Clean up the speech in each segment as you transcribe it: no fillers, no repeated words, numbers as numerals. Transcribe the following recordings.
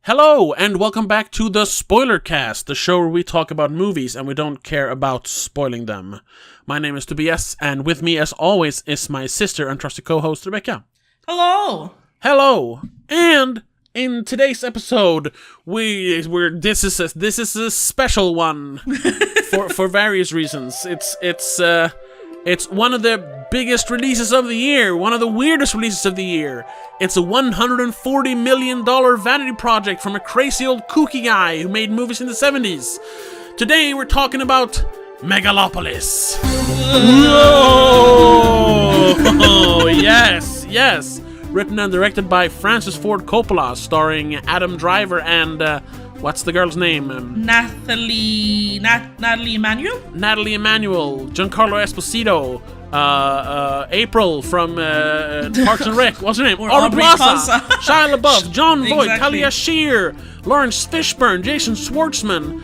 Hello, and welcome back to the Spoiler Cast, the show where we talk about movies and we don't care about spoiling them. My name is Tobias, and with me, as always, is my sister and trusted co-host, Rebecca. Hello! Hello! And in today's episode, this is a special one for various reasons. It's one of the biggest releases of the year, one of the weirdest releases of the year. It's a $140 million vanity project from a crazy old kooky guy who made movies in the 70s. Today we're talking about Megalopolis. Whoa! Yes. Written and directed by Francis Ford Coppola, starring Adam Driver and... what's the girl's name? Nathalie Emmanuel? Nathalie Emmanuel, Giancarlo Esposito, April from Parks and Rec. What's her name? Aubrey Plaza. Shie Labeouf, John Voight, Talia Shear, Lawrence Fishburne, Jason Schwartzman.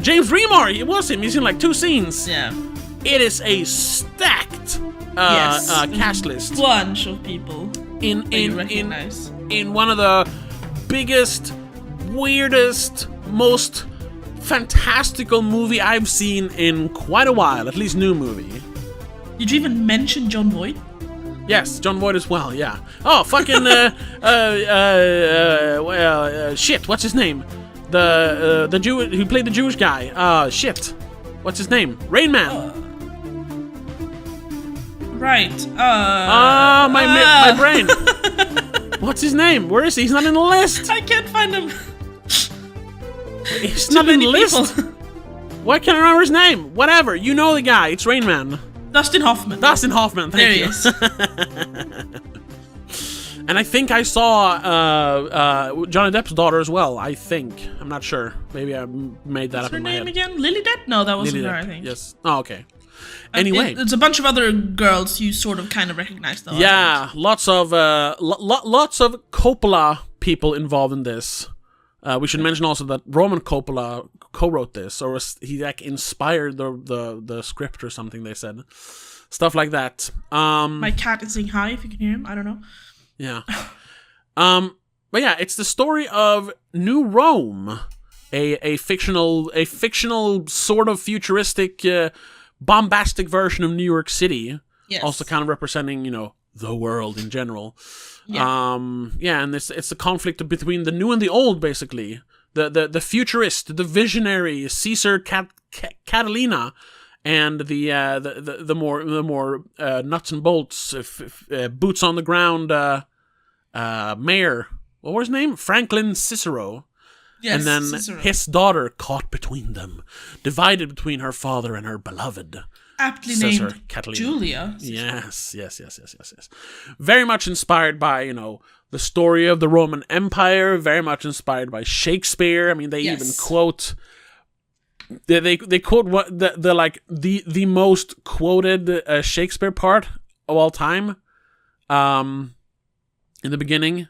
James Remar. It was him. He's in like 2 scenes. Yeah. It is a stacked cast list. Bunch of people in recognize. In one of the biggest, weirdest, most fantastical movie I've seen in quite a while, at least new movie. Did you even mention John Voight? Yes, John Voight as well, yeah. Oh, fucking, shit, what's his name? The Jew who played the Jewish guy. Shit. What's his name? Rain Man. Right. My brain. What's his name? Where is he? He's not in the list. I can't find him. He's not in the list. Why can't I remember his name? Whatever. You know the guy. It's Rain Man. Dustin Hoffman. Thank there you. He is. And I think I saw Johnny Depp's daughter as well. I think. I'm not sure. Maybe I made that up in my head. What's her name again? Lily Depp? No, that wasn't her, I think. Yes. Oh, okay. Anyway, it's a bunch of other girls you sort of kind of recognize, though. Yeah, lots of Coppola people involved in this. We should mention also that Roman Coppola co-wrote this, or he like inspired the script or something. They said stuff like that. My cat is saying hi. If you can hear him, I don't know. Yeah. But yeah, it's the story of New Rome, a fictional sort of futuristic. Bombastic version of New York City, yes. Also kind of representing, the world in general. Yeah. And it's the conflict between the new and the old, basically. The futurist, the visionary Caesar Catalina, and the more nuts and bolts, boots on the ground mayor. What was his name? Franklin Cicero. Yes, and then Cicero. His daughter caught between them, divided between her father and her beloved. Aptly Caesar named Catalina. Julia. Yes. Very much inspired by, the story of the Roman Empire, very much inspired by Shakespeare. I mean, they even quote... They quote what the most quoted Shakespeare part of all time in the beginning.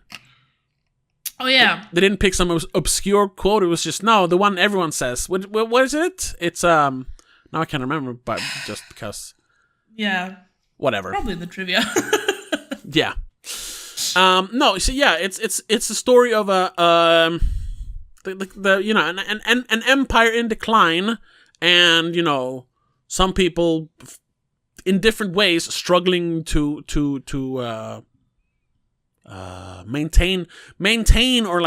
Oh, yeah. They didn't pick some obscure quote. It was just, the one everyone says. What is it? It's, now I can't remember, but just because. Yeah. Whatever. Probably in the trivia. Yeah. It's the story of an empire in decline, and, some people in different ways struggling to maintain or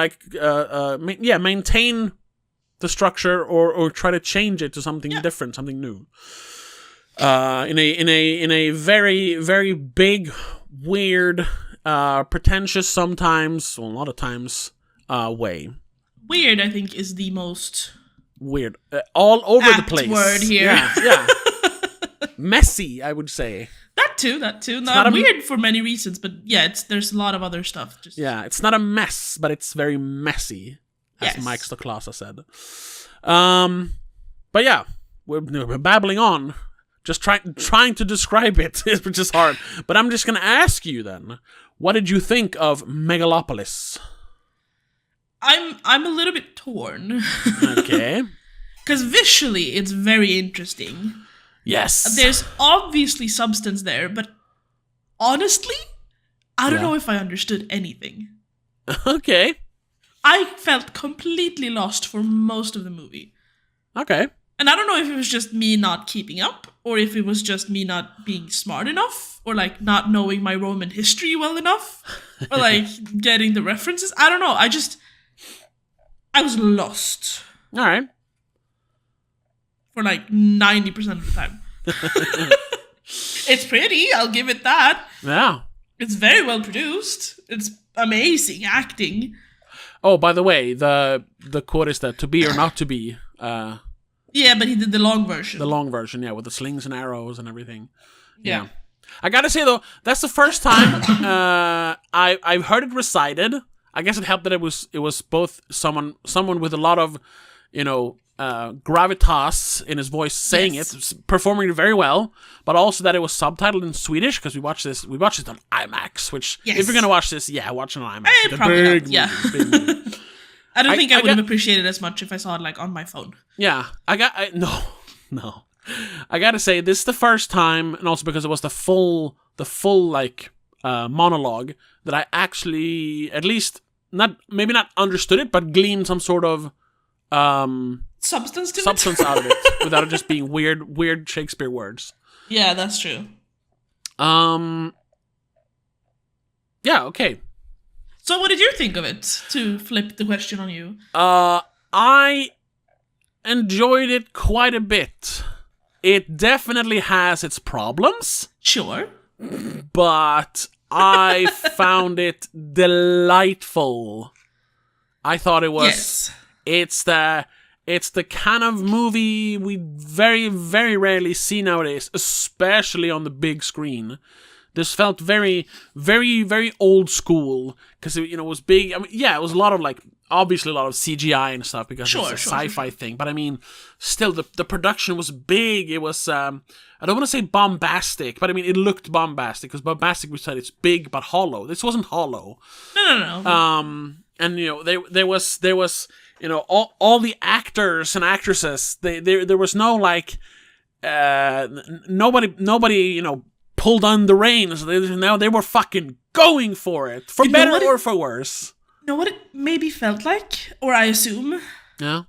maintain the structure or try to change it to something different, something new. In a very, very big, weird, pretentious sometimes, well, a lot of times, way. Weird, I think, is the most weird. All over the place. Word here. Yeah. Messy, I would say. That too. Not weird for many reasons, but yeah, there's a lot of other stuff. It's not a mess, but it's very messy, as Mike Stoklasa said. But yeah, we're babbling on, just trying to describe it, which is hard. But I'm just gonna ask you then, what did you think of Megalopolis? I'm a little bit torn. Okay. Because visually, it's very interesting. Yes. There's obviously substance there, but honestly, I don't know if I understood anything. Okay. I felt completely lost for most of the movie. Okay. And I don't know if it was just me not keeping up, or if it was just me not being smart enough, or like not knowing my Roman history well enough, or like getting the references. I don't know. I was lost. All right. For like 90% of the time. It's pretty, I'll give it that. Yeah. It's very well produced. It's amazing acting. Oh, by the way, the quote is that to be or not to be. Yeah, but he did the long version. The long version, yeah, with the slings and arrows and everything. Yeah. I gotta say though, that's the first time I've heard it recited. I guess it helped that it was both someone with a lot of, gravitas in his voice saying it, performing it very well, but also that it was subtitled in Swedish, because we watched this on IMAX, which if you're gonna watch this, watch it on IMAX. It's probably big not, yeah. movie, big movie. I don't think I would have appreciated it as much if I saw it like on my phone. Yeah, no. I gotta say, this is the first time, and also because it was the full like monologue, that I actually, at least maybe not understood it, but gleaned some sort of substance out of it, without it just being weird Shakespeare words. Yeah, that's true. Yeah, okay. So what did you think of it, to flip the question on you? I enjoyed it quite a bit. It definitely has its problems. Sure. But I found it delightful. I thought it was... Yes. It's the kind of movie we very, very rarely see nowadays, especially on the big screen. This felt very, very, very old school, because it was big. I mean, it was a lot of obviously a lot of CGI and stuff, because it's a sci-fi thing. But I mean, still, the production was big. It was I don't want to say bombastic, but I mean, it looked bombastic, because bombastic, we said it's big but hollow. This wasn't hollow. No. And there was all the actors and actresses. There was no nobody pulled on the reins. They were fucking going for it, for better or for worse. You know what it maybe felt like, or I assume? Yeah.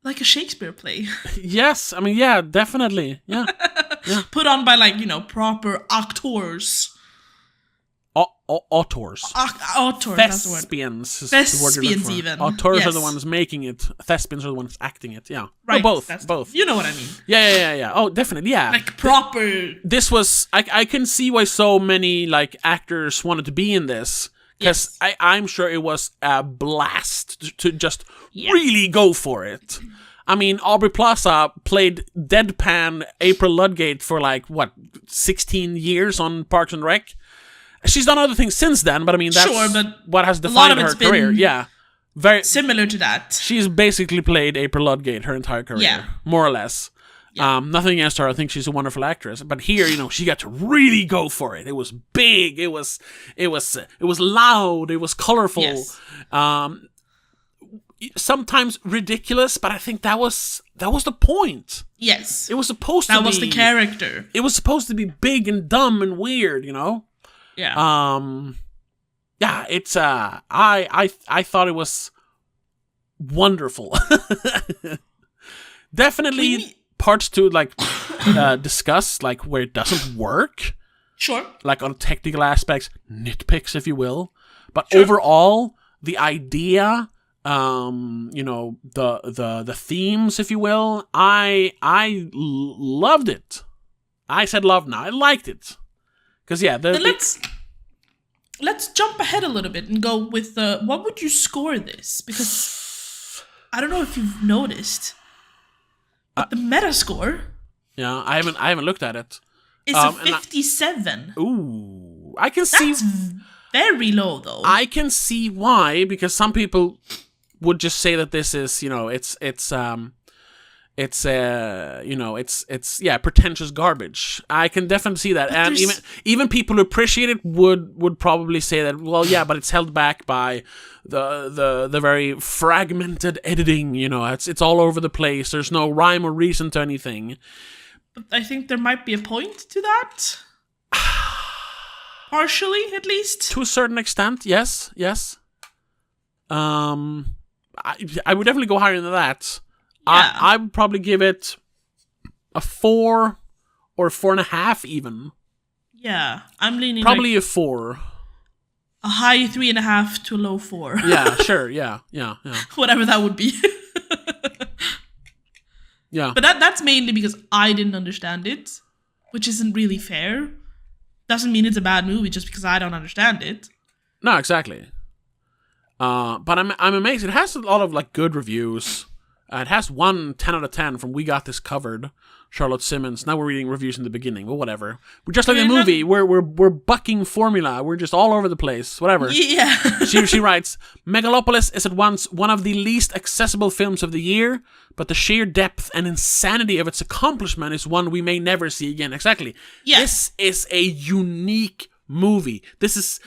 Like a Shakespeare play. Yes, I mean, yeah, definitely, yeah. Put on by proper actors. Auteurs. Auteurs, that's the word. Thespians. Thespians, even. Auteurs are the ones making it. Thespians are the ones acting it, yeah. Right. No, both. You know what I mean. Yeah. Oh, definitely, yeah. Like proper... This was... I can see why so many, actors wanted to be in this. Because I'm sure it was a blast to just really go for it. I mean, Aubrey Plaza played deadpan April Ludgate for 16 years on Parks and Rec. She's done other things since then, but I mean, that's what has defined her career. Yeah. Very similar to that. She's basically played April Ludgate her entire career, more or less. Yeah. Nothing against her. I think she's a wonderful actress. But here, she got to really go for it. It was big. It was loud. It was colorful. Yes. Sometimes ridiculous, but I think that was the point. Yes. It was supposed to be. That was the character. It was supposed to be big and dumb and weird, Yeah. Yeah, it's I thought it was wonderful. Definitely parts to discuss, where it doesn't work. Sure. On technical aspects, nitpicks, if you will. But overall, the idea, the themes, if you will, I loved it. I said love now. I liked it. Because let's jump ahead a little bit and go with what would you score this? Because I don't know if you've noticed, but the Metascore. Yeah, I haven't looked at it. It's a 57. Ooh, I can see. That's very low, though. I can see why, because some people would just say that this is, it's pretentious garbage. I can definitely see that, and even people who appreciate it would probably say that, well, yeah, but it's held back by the very fragmented editing. It's all over the place. There's no rhyme or reason to anything. But I think there might be a point to that. Partially, at least. To a certain extent, yes. I would definitely go higher than that. Yeah. I would probably give it a 4 or 4.5 even. Yeah, I'm leaning probably a 4. A high 3.5 to a low 4. Yeah, sure. Yeah. Whatever that would be. Yeah. But that's mainly because I didn't understand it, which isn't really fair. Doesn't mean it's a bad movie just because I don't understand it. No, exactly. But I'm amazed. It has a lot of like good reviews. It has 10 out of 10 from We Got This Covered, Charlotte Simmons. Now we're reading reviews in the beginning, but whatever. We're just like the movie. We're bucking formula. We're just all over the place. Whatever. Yeah. she writes, Megalopolis is at once one of the least accessible films of the year, but the sheer depth and insanity of its accomplishment is one we may never see again. Exactly. Yeah. This is a unique movie. This is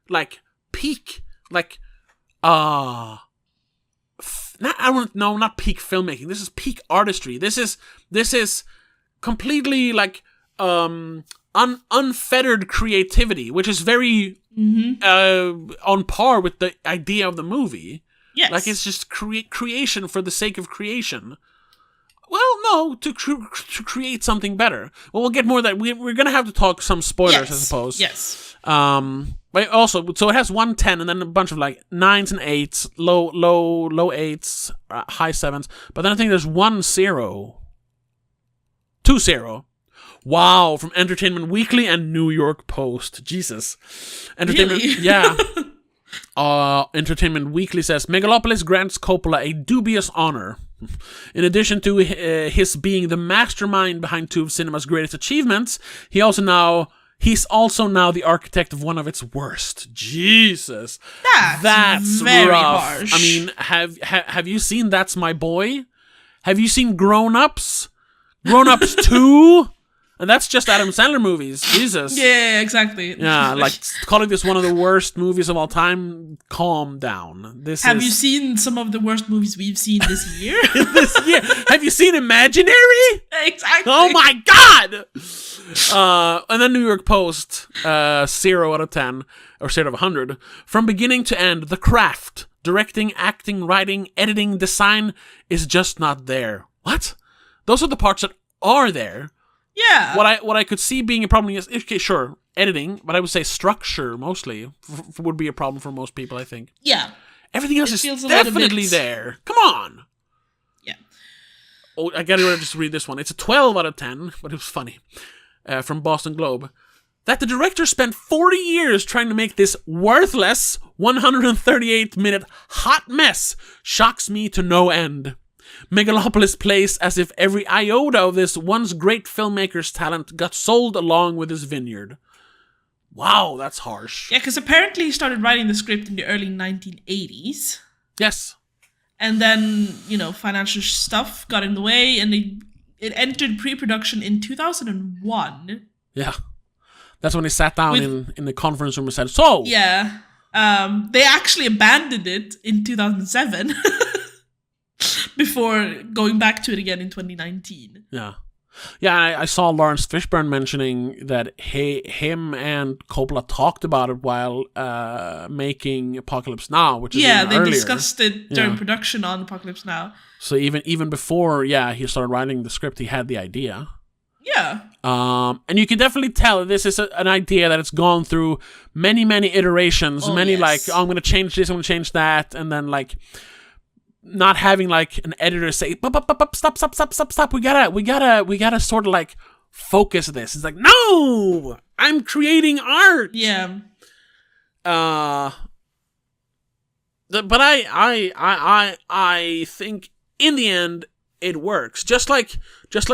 like peak, like not peak filmmaking. This is peak artistry. This is completely like unfettered creativity, which is very on par with the idea of the movie. Yes. Like it's just creation for the sake of creation. Well, no, to create something better. Well, we'll get more of that. We're gonna have to talk some spoilers, I suppose. Yes. But also, so it has 1 10 and then a bunch of like 9s and 8s, low 8s, high 7s. But then I think there's 1 0, 2 0. Wow, from Entertainment Weekly and New York Post. Jesus. Entertainment, really? Yeah. Entertainment Weekly says, Megalopolis grants Coppola a dubious honor. In addition to his being the mastermind behind 2 of cinema's greatest achievements, he's also now the architect of one of its worst. Jesus. That's very rough. harsh. I mean, have you seen That's My Boy? Have you seen Grown Ups? Grown Ups 2? And that's just Adam Sandler movies. Jesus. Yeah, exactly. Yeah, like calling this one of the worst movies of all time. Calm down. Have you seen some of the worst movies we've seen this year? This year? Have you seen Imaginary? Exactly. Oh my God! And then New York Post, 0 out of 10, or 0 out of 100. From beginning to end, the craft, directing, acting, writing, editing, design is just not there. What? Those are the parts that are there. Yeah. What I could see being a problem is, okay, sure, editing, but I would say structure mostly would be a problem for most people, I think. Yeah. Everything else is definitely there. Come on. Yeah. Oh, I gotta just read this one. It's a 12 out of 10, but it was funny. From Boston Globe. That the director spent 40 years trying to make this worthless 138-minute hot mess shocks me to no end. Megalopolis plays as if every iota of this once great filmmaker's talent got sold along with his vineyard. Wow, that's harsh. Yeah, because apparently he started writing the script in the early 1980s. Yes. And then, financial stuff got in the way, and it entered pre-production in 2001. Yeah. That's when he sat down in the conference room and said, so... Yeah. They actually abandoned it in 2007. Before going back to it again in 2019. Yeah. Yeah, I saw Lawrence Fishburne mentioning that him and Coppola talked about it while making Apocalypse Now, which is they earlier. discussed it during production on Apocalypse Now. So even before, he started writing the script, he had the idea. Yeah. And you can definitely tell this is an idea that it's gone through many, many iterations. I'm going to change this, I'm going to change that, and then not having like an editor say stop, we gotta sort of like focus this. It's like, no, I'm creating art. Yeah. But I think in the end it works. Just like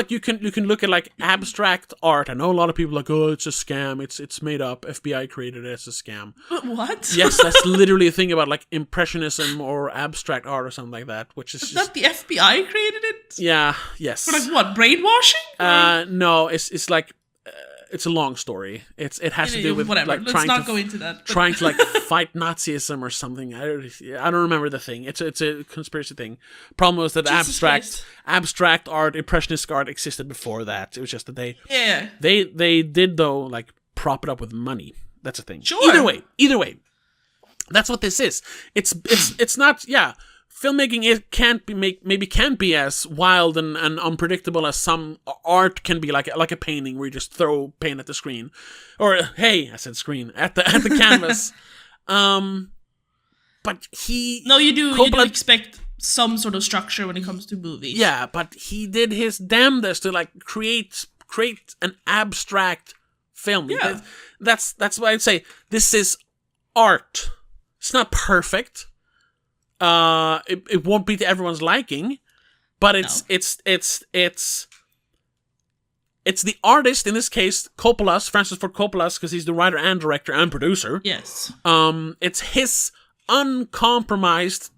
you can look at like abstract art. I know a lot of people are like, oh, it's a scam. It's made up. FBI created it. It's a scam. What? Yes, that's literally a thing about like impressionism or abstract art or something like that. Which is that the FBI created it? Yeah. Yes. For like what? Brainwashing? No. It's like. It's a long story. It has to do with whatever. Like Let's trying not to go into that. trying to like fight Nazism or something. I don't remember the thing. It's a conspiracy thing. Problem was that abstract art, impressionist art existed before that. It was just that they did though like prop it up with money. That's a thing. Sure. Either way. That's what this is. It's not. Yeah, filmmaking maybe can't be as wild and unpredictable as some art can be, like a painting where you just throw paint at the screen, or hey, I said screen at the canvas. But you do expect some sort of structure when it comes to movies. Yeah, but he did his damnedest to like create an abstract film. Yeah. That's why I'd say this is art. It's not perfect. It won't be to everyone's liking, but it's the artist, in this case, Francis Ford Coppola's, because he's the writer and director and producer. Yes. It's his uncompromised,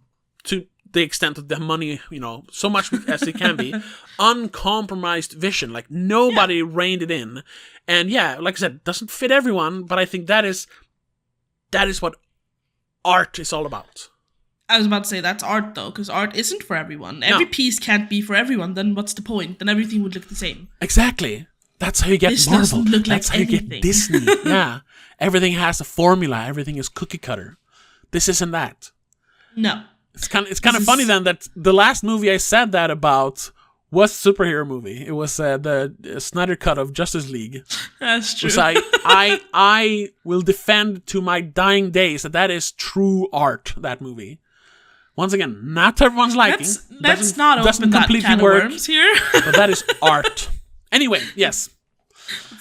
to the extent of the money, so much as it can be, uncompromised vision. Like, nobody reined it in. And yeah, like I said, it doesn't fit everyone, but I think that is what art is all about. I was about to say that's art, though, because art isn't for everyone. Every piece can't be for everyone. Then what's the point? Then everything would look the same. Exactly. That's how you get Marvel. Doesn't look That's like how anything. you get Disney. Yeah. Everything has a formula. Everything is cookie cutter. This isn't that. No. It's kind of funny then that the last movie I said that about was a superhero movie. It was the Snyder cut of Justice League. That's true. Which I will defend to my dying days that is true art, that movie. Once again, not everyone's liking. Let's not open that can of worms here. But that is art. Anyway, yes.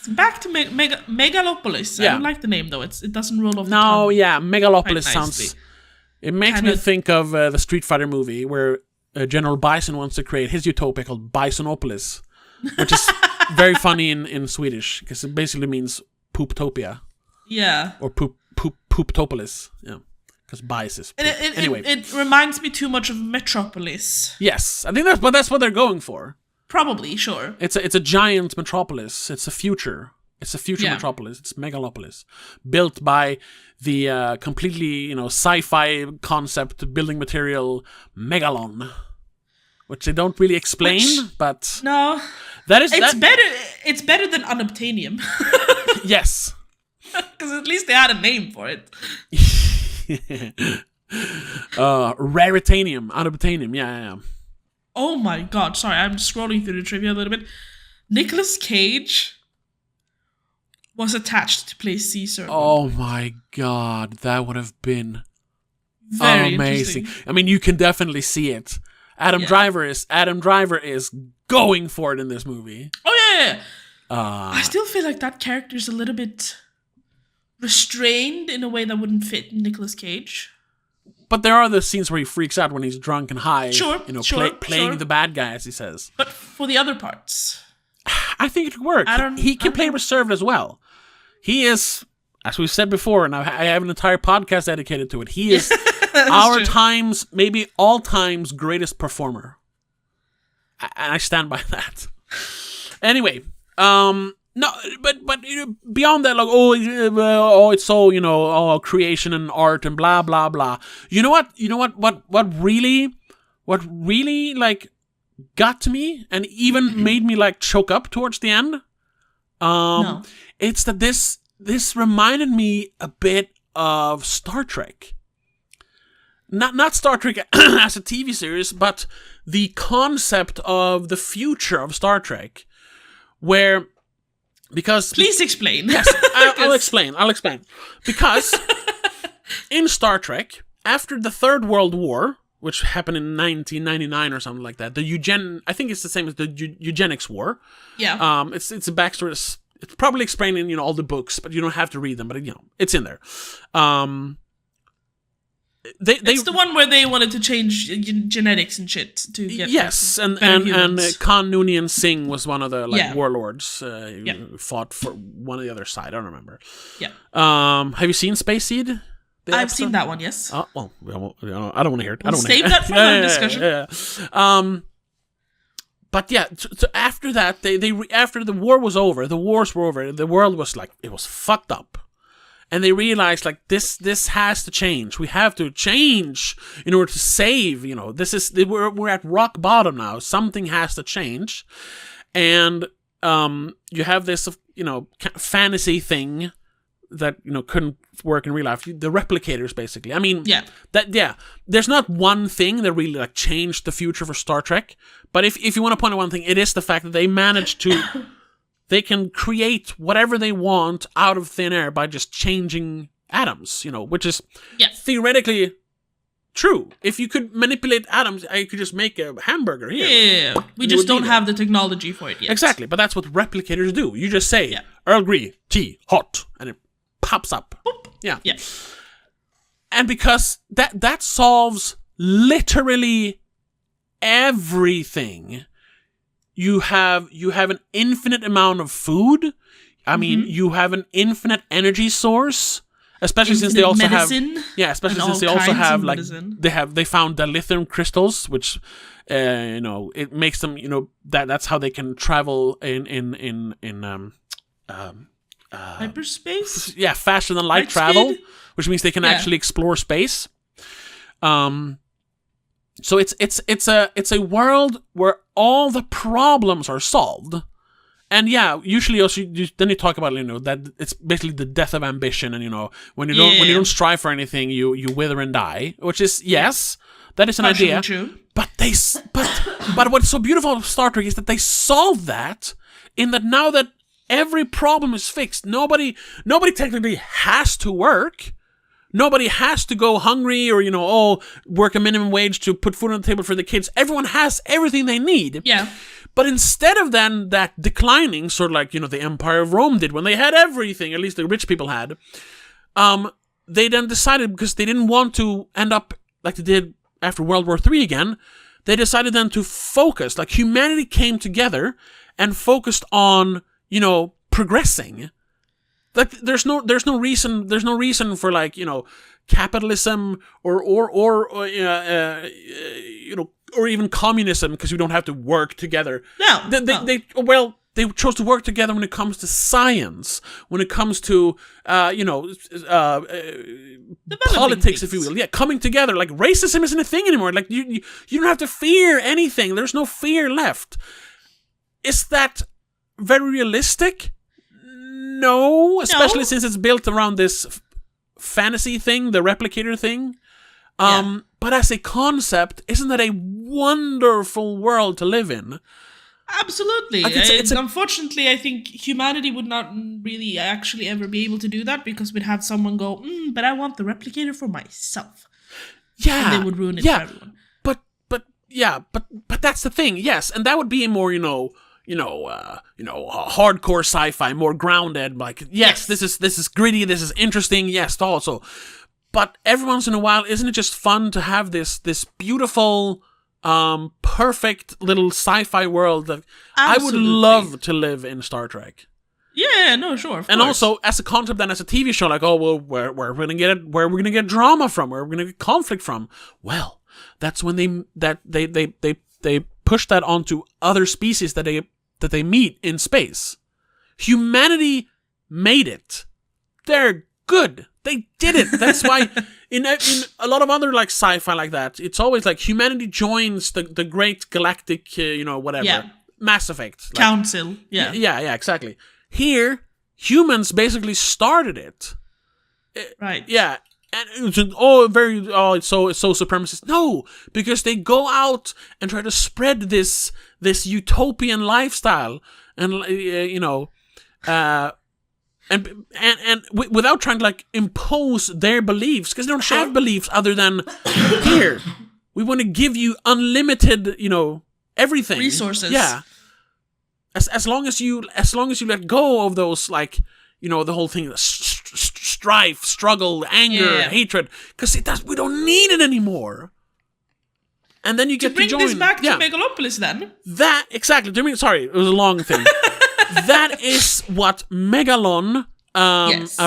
Back to Megalopolis. Yeah. I don't like the name, though. It doesn't roll off the No, tongue. yeah, Megalopolis Quite sounds... nicely. It makes me think of the Street Fighter movie where General Bison wants to create his utopia called Bisonopolis, which is very funny in Swedish, because it basically means pooptopia. Yeah. Or pooptopolis. Yeah. Because bias is poop. Anyway. It reminds me too much of Metropolis. Yes, I think that's what they're going for. Probably, sure. It's a giant metropolis. It's a future. It's a future metropolis. It's Megalopolis, built by the completely sci-fi concept building material Megalon, which they don't really explain. But no, better. It's better than unobtainium. Yes, because at least they had a name for it. Raritanium, unobtainium. Yeah. Oh my god! Sorry, I'm scrolling through the trivia a little bit. Nicolas Cage was attached to play Caesar. Oh my god, that would have been very amazing. interesting. I mean, you can definitely see it. Adam Driver is going for it in this movie. Oh yeah. I still feel like that character is a little bit restrained in a way that wouldn't fit Nicolas Cage. But there are the scenes where he freaks out when he's drunk and high. Sure, playing the bad guy, as he says. But for the other parts, I think it could work. He can play reserved as well. He is, as we've said before, and I have an entire podcast dedicated to it. He is our time's, maybe all time's greatest performer. And I stand by that. Anyway, no, but beyond that, like it's so creation and art and blah blah blah. You know what really like got to me and even made me like choke up towards the end. No. It's that this reminded me a bit of Star Trek. Not Star Trek as a TV series, but the concept of the future of Star Trek, because please explain. Yes, I'll explain. Because in Star Trek, after the Third World War, which happened in 1999 or something like that, I think it's the same as the eugenics war. Yeah. It's a backstory. It's probably explained in all the books, but you don't have to read them. But it's in there. It's the one where they wanted to change genetics and shit to get and Khan Noonien Singh was one of the warlords who fought for one of the other side. I don't remember. Yeah. Have you seen Space Seed? I've seen that one. Yes. Well, I don't want to hear it. I don't want to save that for another discussion. Yeah. But yeah, so after that, after the war was over, the wars were over, the world was like, it was fucked up. And they realized, like, this has to change. We have to change in order to save, we're at rock bottom now. Something has to change. And you have this, fantasy thing couldn't work in real life. The replicators, basically. I mean, Yeah. There's not one thing that really like changed the future for Star Trek, but if you want to point out one thing, it is the fact that they managed to, they can create whatever they want out of thin air by just changing atoms, which is theoretically true. If you could manipulate atoms, I could just make a hamburger here. Yeah. We just don't have the technology for it yet. Exactly, but that's what replicators do. You just say, Earl Grey, tea, hot, and it pops up. Boop. Yeah. Yeah. And because that solves literally everything. You have an infinite amount of food. I mean, you have an infinite energy source. Especially since they also medicine, especially since they also have like they found the lithium crystals, which it makes them that's how they can travel in hyperspace. Yeah, faster than light travel, which means they can actually explore space. So it's a world where all the problems are solved. And usually also then you talk about that it's basically the death of ambition, and when you don't strive for anything, you wither and die, which is that is an idea. True. But but what's so beautiful about Star Trek is that they solve that in that now that every problem is fixed, nobody technically has to work. Nobody has to go hungry or work a minimum wage to put food on the table for the kids. Everyone has everything they need. Yeah. But instead of then that declining, sort of like, the Empire of Rome did when they had everything, at least the rich people had, they then decided, because they didn't want to end up like they did after World War III again, they decided then to focus. Like humanity came together and focused on, progressing. Like there's no reason for like, capitalism or even communism, because we don't have to work together. No. They chose to work together when it comes to science, when it comes to politics, if you will. Yeah, coming together. Like racism isn't a thing anymore. Like you don't have to fear anything. There's no fear left. Is that very realistic? No, especially since it's built around this fantasy thing, the replicator thing. But as a concept, isn't that a wonderful world to live in? Absolutely. Unfortunately, I think humanity would not really actually ever be able to do that, because we'd have someone go, but I want the replicator for myself. Yeah. And they would ruin it for everyone. But that's the thing. Yes, and that would be a more, hardcore sci-fi, more grounded. Like, yes, this is gritty, this is interesting. Yes, also. But every once in a while, isn't it just fun to have this beautiful, perfect little sci-fi world that I would love to live in Star Trek? Yeah, no, sure. And also as a concept, then as a TV show, like, where we're gonna get it, where we're gonna get drama from, where we're gonna get conflict from. Well, that's when they push that onto other species that they meet in space. Humanity made it. They're good. They did it. That's why in a lot of other like sci-fi like that, it's always like humanity joins the great galactic, whatever. Yeah. Mass Effect. Like, Council. Yeah. Yeah, exactly. Here, humans basically started it. Right. Yeah. And it's so supremacist. No, because they go out and try to spread this utopian lifestyle, and and without trying to like impose their beliefs, because they don't have beliefs other than here. We want to give you unlimited, everything, resources. Yeah. As long as you let go of those, like, the whole thing, strife, struggle, anger, hatred, because we don't need it anymore. And then you get to join. Bring this back to Megalopolis, then. That exactly. Sorry, it was a long thing. That is what Megalon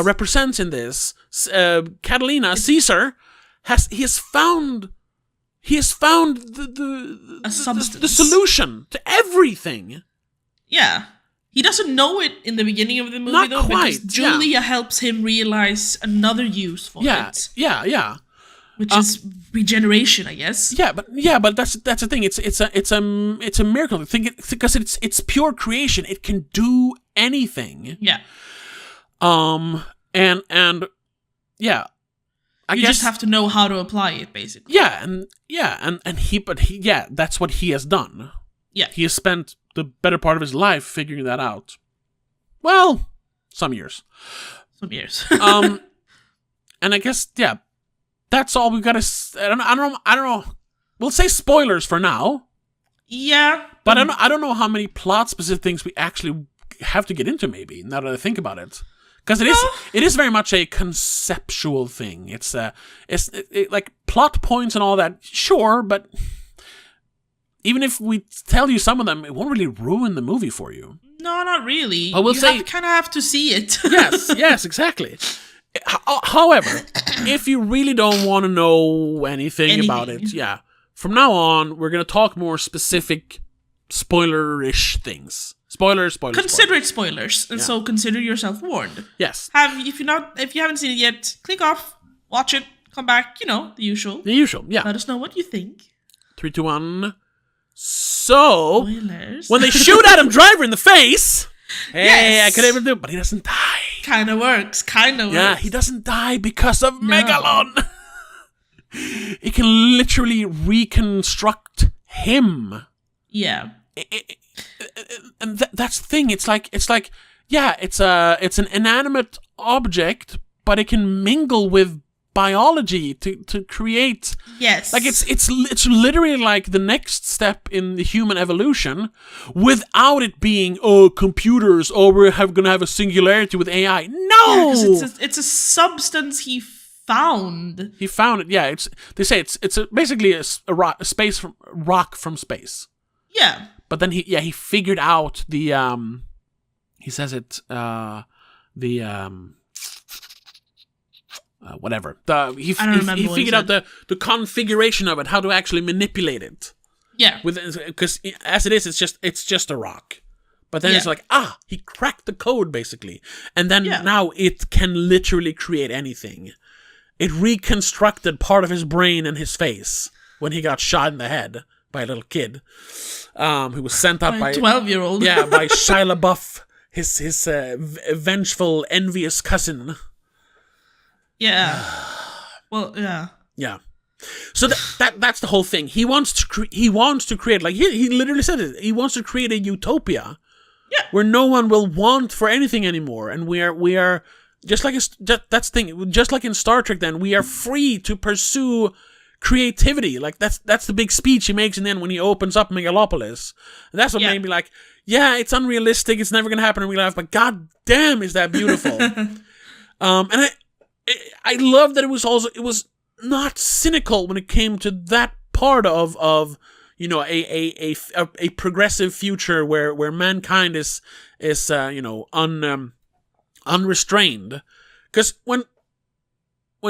represents in this. Catalina, Caesar, he has found the solution to everything. Yeah. He doesn't know it in the beginning of the movie, Not quite, because Julia helps him realize another use for it. Yeah. Which is regeneration, I guess. Yeah, but that's the thing. It's a miracle. Because it's pure creation. It can do anything. Yeah. and yeah, I you guess just have to know how to apply it, basically. Yeah, that's what he has done. Yeah. He has spent the better part of his life figuring that out. Well, some years. And I guess, yeah, that's all we've got to... I don't know. We'll say spoilers for now. Yeah. But I don't know how many plot-specific things we actually have to get into, maybe, now that I think about it. Because it is very much a conceptual thing. It's like plot points and all that, sure, but even if we tell you some of them, it won't really ruin the movie for you. No, not really. But we'll you kind of have to see it. yes, exactly. However, if you really don't want to know anything about it, yeah, from now on, we're going to talk more specific spoiler-ish things. Spoilers. Consider it spoilers, and so consider yourself warned. Yes. If you haven't seen it yet, click off, watch it, come back. The usual. The usual, yeah. Let us know what you think. 3, 2, 1. So, spoilers. When they shoot Adam Driver in the face, hey, yes. I could even do it, but he doesn't die. Kind of works. Yeah, he doesn't die because of Megalon. He can literally reconstruct him. Yeah. And that's the thing. It's like, yeah, it's an inanimate object, but it can mingle with biology to create. Yes. Like it's literally like the next step in the human evolution, without it being computers, we're gonna have a singularity with AI. No, it's a substance he found. He found it. Yeah, they say it's basically a rock from space. Yeah. But then he figured out the he says it whatever. He figured out the configuration of it, how to actually manipulate it. Yeah. Because as it is, it's just a rock. But then it's like, he cracked the code basically, and then now it can literally create anything. It reconstructed part of his brain and his face when he got shot in the head by a little kid, who was sent up by a 12-year-old. Yeah, by Shie Labeouf, his vengeful, envious cousin. Yeah. Well, yeah. Yeah. So that's the whole thing. He wants to create, like he literally said it. He wants to create a utopia, where no one will want for anything anymore, and we are just like that's the thing. Just like in Star Trek, then we are free to pursue creativity. Like that's the big speech he makes, and then when he opens up Megalopolis, that's what made me like, yeah, it's unrealistic. It's never gonna happen in real life, but god damn, is that beautiful. And I love that it was not cynical when it came to that part of a progressive future where mankind is unrestrained. Because when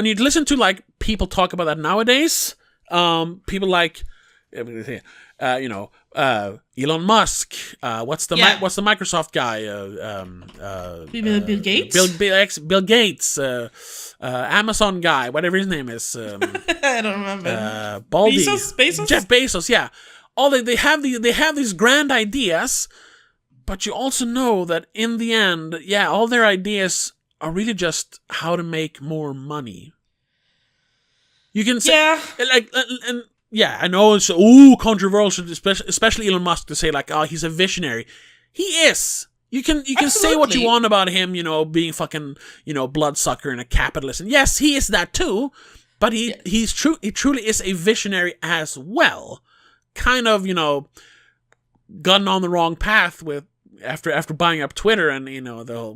you listen to like people talk about that nowadays, people like Elon Musk, what's the Microsoft guy, Bill Gates, Amazon guy, whatever his name is, I don't remember. Baldy, Bezos? Jeff Bezos, yeah. They have these grand ideas, but you also know that in the end, all their ideas are really just how to make more money. You can say, I know it's controversial, especially Elon Musk, to say like, he's a visionary. He is. You can say what you want about him, being fucking, bloodsucker and a capitalist. And yes, he is that too, but he truly is a visionary as well. Kind of, gotten on the wrong path with after buying up Twitter and the whole,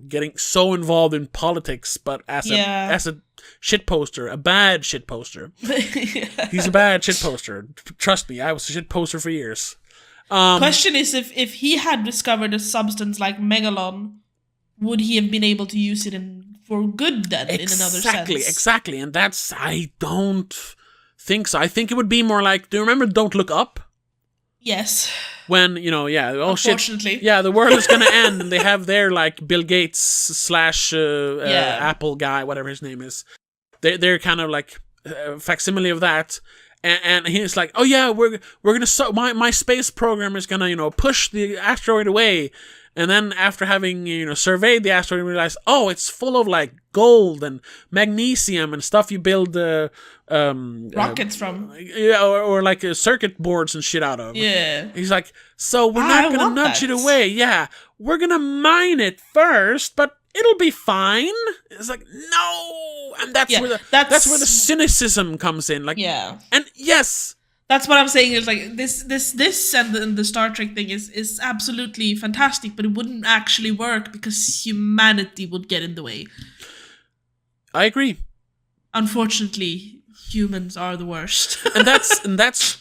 getting so involved in politics, but as a shit poster, a bad shit poster. He's a bad shit poster. Trust me, I was a shit poster for years. Question is, if he had discovered a substance like Megalon, would he have been able to use it for good then, in another sense? Exactly. And I don't think so. I think it would be more like, do you remember Don't Look Up? Yes. When, unfortunately. The world is gonna end, and they have their, like, Bill Gates / Apple guy, whatever his name is. They're kind of like a facsimile of that. And he's like, oh yeah, we're gonna my space program is gonna push the asteroid away, And then after having, surveyed the asteroid, we realize, oh, it's full of like gold and magnesium and stuff you build rockets from. Yeah, or like circuit boards and shit out of. Yeah. He's like, so we're not going to nudge it away. Yeah, we're going to mine it first, but it'll be fine. It's like, no. And that's where the cynicism comes in. Like, yeah. And yes. That's what I'm saying is like this and the Star Trek thing is absolutely fantastic, but it wouldn't actually work because humanity would get in the way. I agree. Unfortunately, humans are the worst. and that's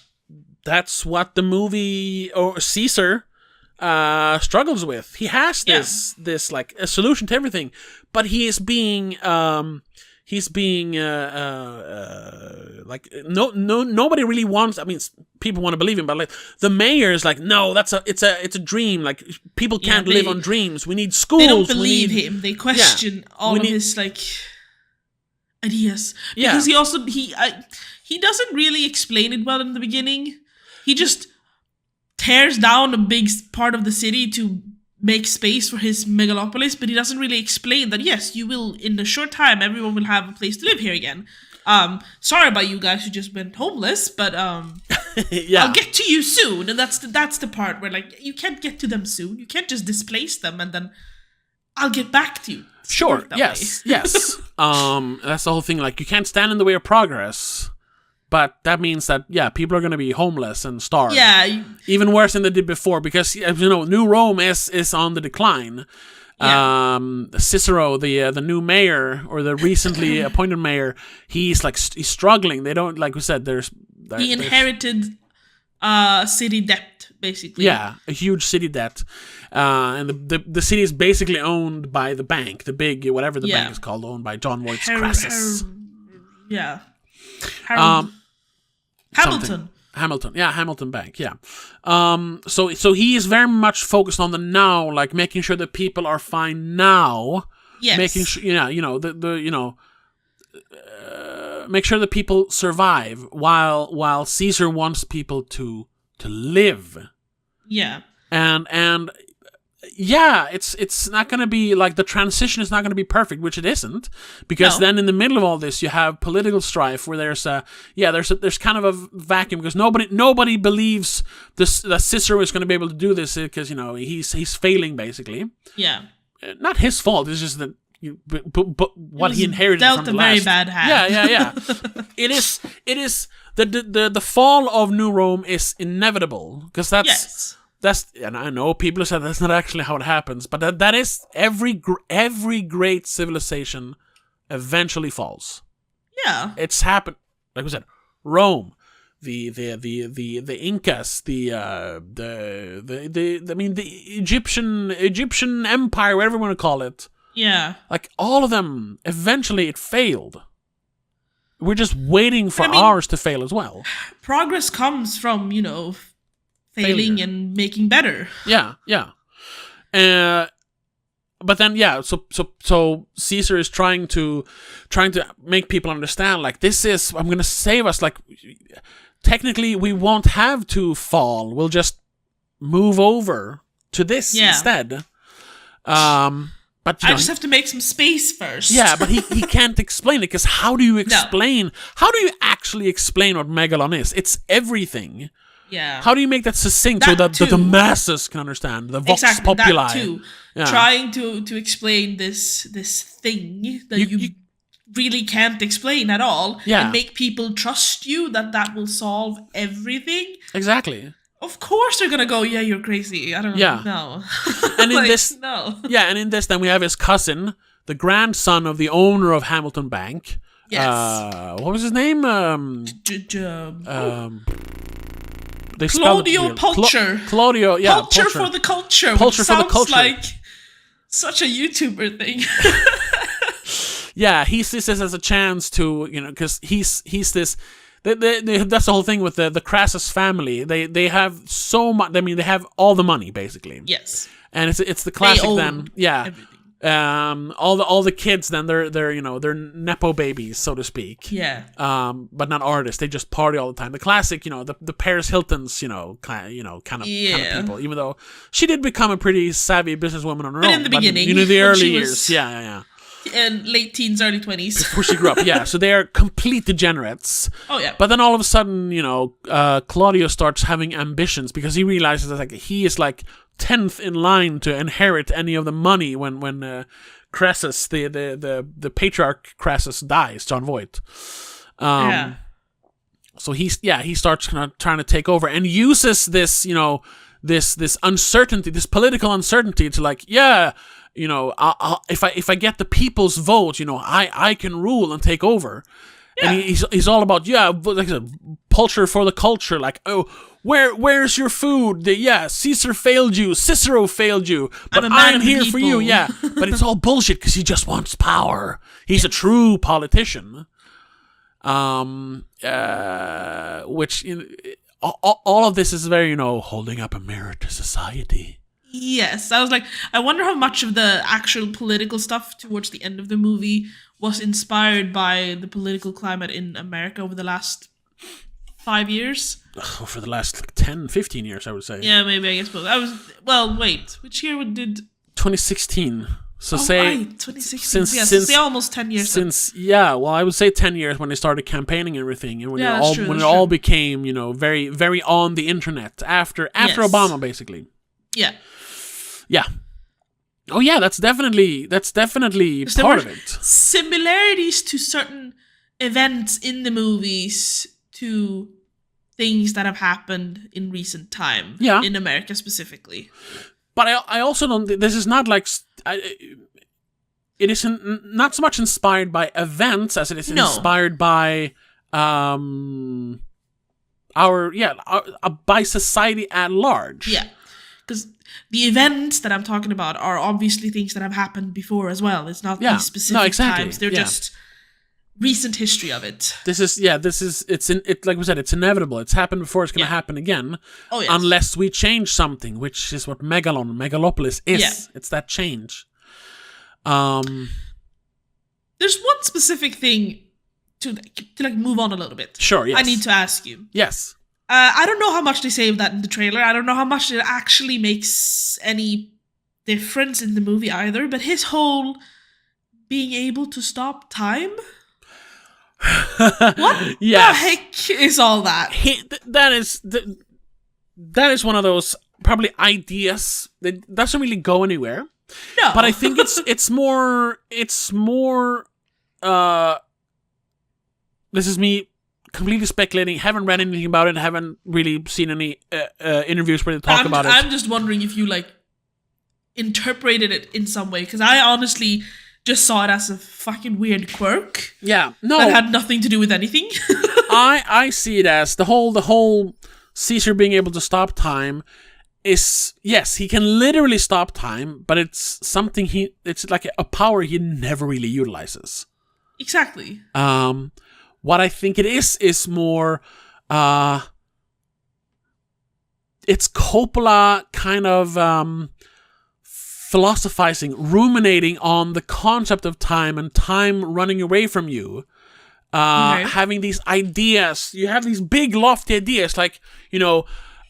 what the movie or Caesar struggles with. He has this like a solution to everything, but he is being like nobody really wants. I mean, people want to believe him, but like the mayor is like, no, it's a dream. Like people can't live on dreams. We need schools. They don't believe him. They question all of his like ideas. Because he also he doesn't really explain it well in the beginning. He just tears down a big part of the city to make space for his megalopolis, but he doesn't really explain that, yes, you will, in a short time, everyone will have a place to live here again. Sorry about you guys who just went homeless, but I'll get to you soon. And that's the part where, like, you can't get to them soon. You can't just displace them and then I'll get back to you. Sure, yes. That's the whole thing. Like, you can't stand in the way of progress. But that means that, people are going to be homeless and starve. Yeah. Even worse than they did before, because, New Rome is on the decline. Yeah. Cicero, the new mayor, or the recently appointed mayor, he's struggling. They don't, like we said, he inherited city debt, basically. Yeah, a huge city debt. And the city is basically owned by the bank, the big, whatever the bank is called, owned by John Voight's Crassus. Hamilton Bank, so he is very much focused on the now, like making sure that people are fine now. Yes. Making sure, make sure that people survive while Caesar wants people to live. Yeah. And it's not going to be like the transition is not going to be perfect, which it isn't, because then in the middle of all this you have political strife where there's kind of a vacuum because nobody believes that Cicero is going to be able to do this because he's failing basically. Yeah, not his fault. It's just that but what he inherited dealt from the a last. very bad hand. Yeah. It is the fall of New Rome is inevitable because that's. And I know people have said that's not actually how it happens, but that is every great civilization eventually falls. Yeah, it's happened. Like we said, Rome, the Incas, the Egyptian Empire, whatever you want to call it. Yeah, like all of them, eventually it failed. We're just waiting for ours to fail as well. Progress comes from failing and making better. Yeah. But then so Caesar is trying to make people understand like I'm going to save us, like technically we won't have to fall. We'll just move over to this instead. But I just have to make some space first. Yeah, but he can't explain it because how do you explain? How do you actually explain what Megalon is? It's everything. Yeah. How do you make that succinct so that the masses can understand? The vox populi. That too. Yeah. Trying to explain this thing that you really can't explain at all. Yeah. And make people trust you that will solve everything. Exactly. Of course they're gonna go, yeah, you're crazy. I don't know. And in and in this then we have his cousin, the grandson of the owner of Hamilton Bank. Yes. What was his name? Claudio Pulcher. Claudio, yeah. Pulcher for the culture. Pulcher for the culture. Sounds like such a YouTuber thing. Yeah, he sees this as a chance to, because he's this. That's the whole thing with the Crassus family. They have so much. I mean, they have all the money basically. Yes. And it's the classic then. Yeah. Everything. all the kids then they're nepo babies, so to speak. Yeah. But not artists. They just party all the time. The classic, the Paris Hiltons, kind of people. Even though she did become a pretty savvy businesswoman on her own. In the beginning, the early years, yeah. And late teens, early 20s. Before she grew up, yeah. So they are complete degenerates. Oh, yeah. But then all of a sudden, Claudio starts having ambitions because he realizes that he is 10th in line to inherit any of the money when Crassus, the patriarch Crassus, dies, John Voight. So he starts kind of trying to take over and uses this, this uncertainty, this political uncertainty to if I get the people's vote, I can rule and take over. Yeah. And he's all about, like I said, culture for the culture. Where's your food? Caesar failed you, Cicero failed you, but I'm here for you. Yeah, but it's all bullshit because he just wants power. He's a true politician. Which all of this is very, holding up a mirror to society. Yes, I was like, I wonder how much of the actual political stuff towards the end of the movie was inspired by the political climate in America over the last 5 years. For the last 10, 15 years, I would say. Yeah, maybe, I guess. Wait, which year did... 2016. So right, 2016. Since almost 10 years. I would say 10 years when they started campaigning and everything, and when it all became, very, very on the internet after Obama, basically. Yeah. Yeah. Oh yeah, that's definitely part of it. Similarities to certain events in the movies to things that have happened in recent time. Yeah. In America specifically. But I also don't. This is not it isn't not so much inspired by events as it is inspired by by society at large. Yeah. Because the events that I'm talking about are obviously things that have happened before as well. It's not these specific times. They're just recent history of it. Like we said, it's inevitable. It's happened before. It's going to happen again. Oh, yes. Unless we change something, which is what Megalopolis is. Yeah. It's that change. There's one specific thing to move on a little bit. Sure, yes. I need to ask you. Yes. I don't know how much they say of that in the trailer. I don't know how much it actually makes any difference in the movie either. But his whole being able to stop time? What the heck is all that? That is one of those probably ideas that doesn't really go anywhere. No. But I think it's more this is me completely speculating, haven't read anything about it, haven't really seen any interviews where they talk about it. I'm just wondering if you interpreted it in some way, because I honestly just saw it as a fucking weird quirk. Yeah, no, that had nothing to do with anything. I see it as the whole Caesar being able to stop time is, yes, he can literally stop time, but it's something it's like a power he never really utilizes. Exactly. What I think it is more, it's Coppola kind of philosophizing, ruminating on the concept of time and time running away from you. Having these ideas, you have these big lofty ideas, like,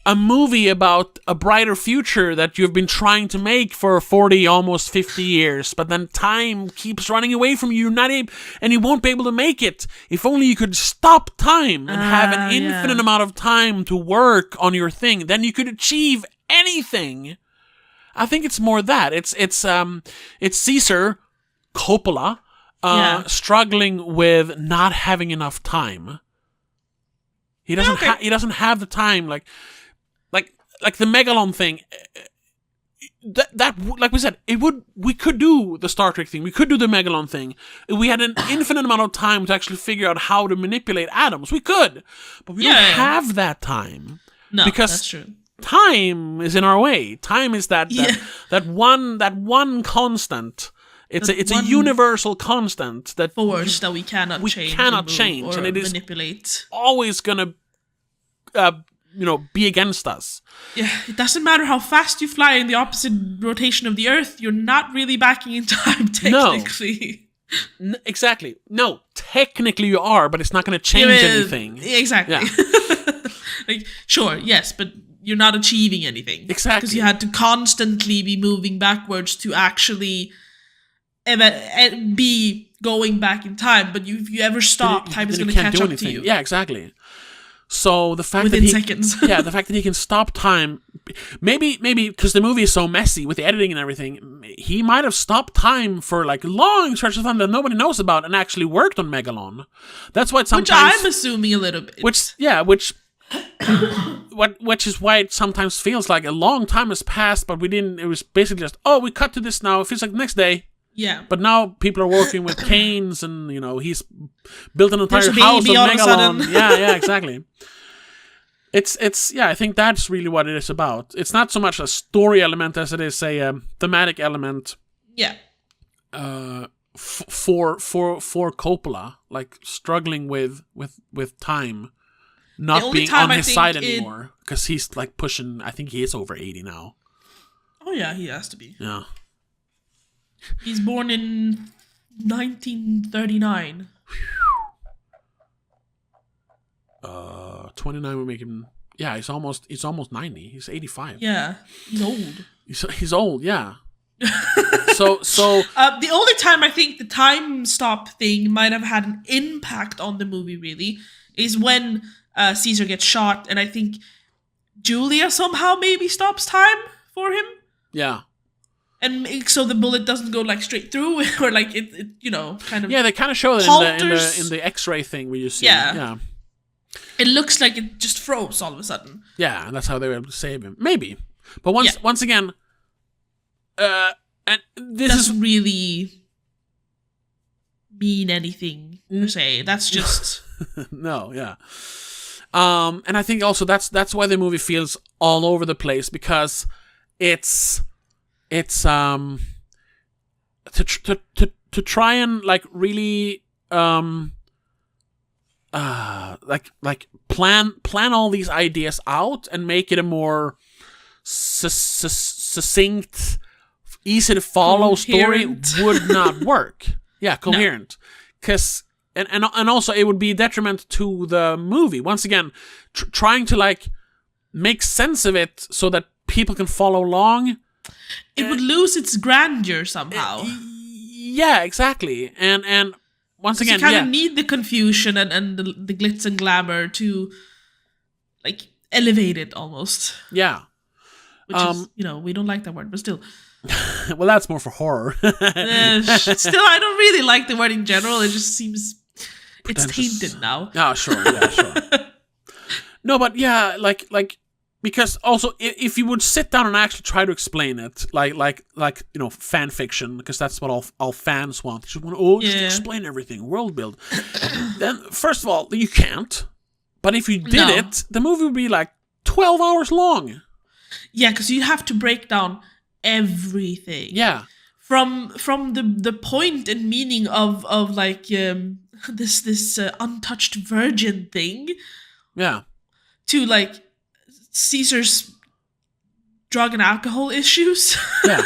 a movie about a brighter future that you've been trying to make for 40, almost 50 years, but then time keeps running away from you, and you won't be able to make it. If only you could stop time and have an infinite amount of time to work on your thing, then you could achieve anything. I think it's more that. It's Caesar Coppola struggling with not having enough time. He doesn't he doesn't have the time, like the Megalon thing. That like we said, we could do the Star Trek thing, we could do the Megalon thing. If we had an infinite amount of time to actually figure out how to manipulate atoms, we could, but we don't have that time. No, because that's true. Time is in our way. Time is that one constant. It's a universal constant, that force that we cannot change, and it is manipulate. Always gonna be against us. Yeah, it doesn't matter how fast you fly in the opposite rotation of the Earth, you're not really backing in time, technically. No. Exactly. No, technically you are, but it's not going to change anything. Exactly. Yeah. Sure, yes, but you're not achieving anything. Exactly. Because you had to constantly be moving backwards to actually be going back in time. But if you ever stop, time is going to catch up to you. Yeah, exactly. So the fact within seconds. The fact that he can stop time, maybe because the movie is so messy with the editing and everything, he might have stopped time for long stretches of time that nobody knows about and actually worked on Megalon. That's why sometimes, which I'm assuming a little bit. Which is why it sometimes feels like a long time has passed, but we didn't. It was basically just, we cut to this now. It feels like the next day. Yeah. But now people are working with canes, and he's built an entire house of Megalon. Yeah, exactly. It's I think that's really what it is about. It's not so much a story element as it is a thematic element. Yeah. For Coppola, struggling with time, not being on his side anymore, because he's pushing. I think he is over 80 now. Oh yeah, he has to be. Yeah. He's born in 1939. 29 would make him. Yeah, he's almost 90. He's 85. Yeah, he's old. He's old. Yeah. so the only time I think the time stop thing might have had an impact on the movie really is when Caesar gets shot, and I think Julia somehow maybe stops time for him. Yeah. And so the bullet doesn't go straight through, or it kind of. Yeah, they kind of show that in the X-ray thing where you see. Yeah. It looks like it just froze all of a sudden. Yeah, and that's how they were able to save him. Maybe, but once again, and this doesn't really mean anything per se. That's just no, yeah. And I think also that's why the movie feels all over the place, because it's to try and really plan all these ideas out and make it a more succinct, easy to follow coherent story would not work. Yeah, coherent. Because and also it would be detriment to the movie. Once again, trying to make sense of it so that people can follow along. It would lose its grandeur somehow. Yeah, exactly. And once again, you kind of need the confusion and the glitz and glamour to elevate it almost. Yeah. Which is, we don't like that word, but still. Well, that's more for horror. Still, I don't really like the word in general. It just seems it's tainted now. Oh, sure. Yeah, sure. No, but yeah, because also if you would sit down and actually try to explain it, fan fiction, because that's what all fans want. They just want just explain everything, world build. Then first of all, you can't. But if you did it, the movie would be 12 hours long. Yeah, because you have to break down everything. Yeah. From the point and meaning of this untouched virgin thing. Yeah. To Caesar's drug and alcohol issues. Yeah.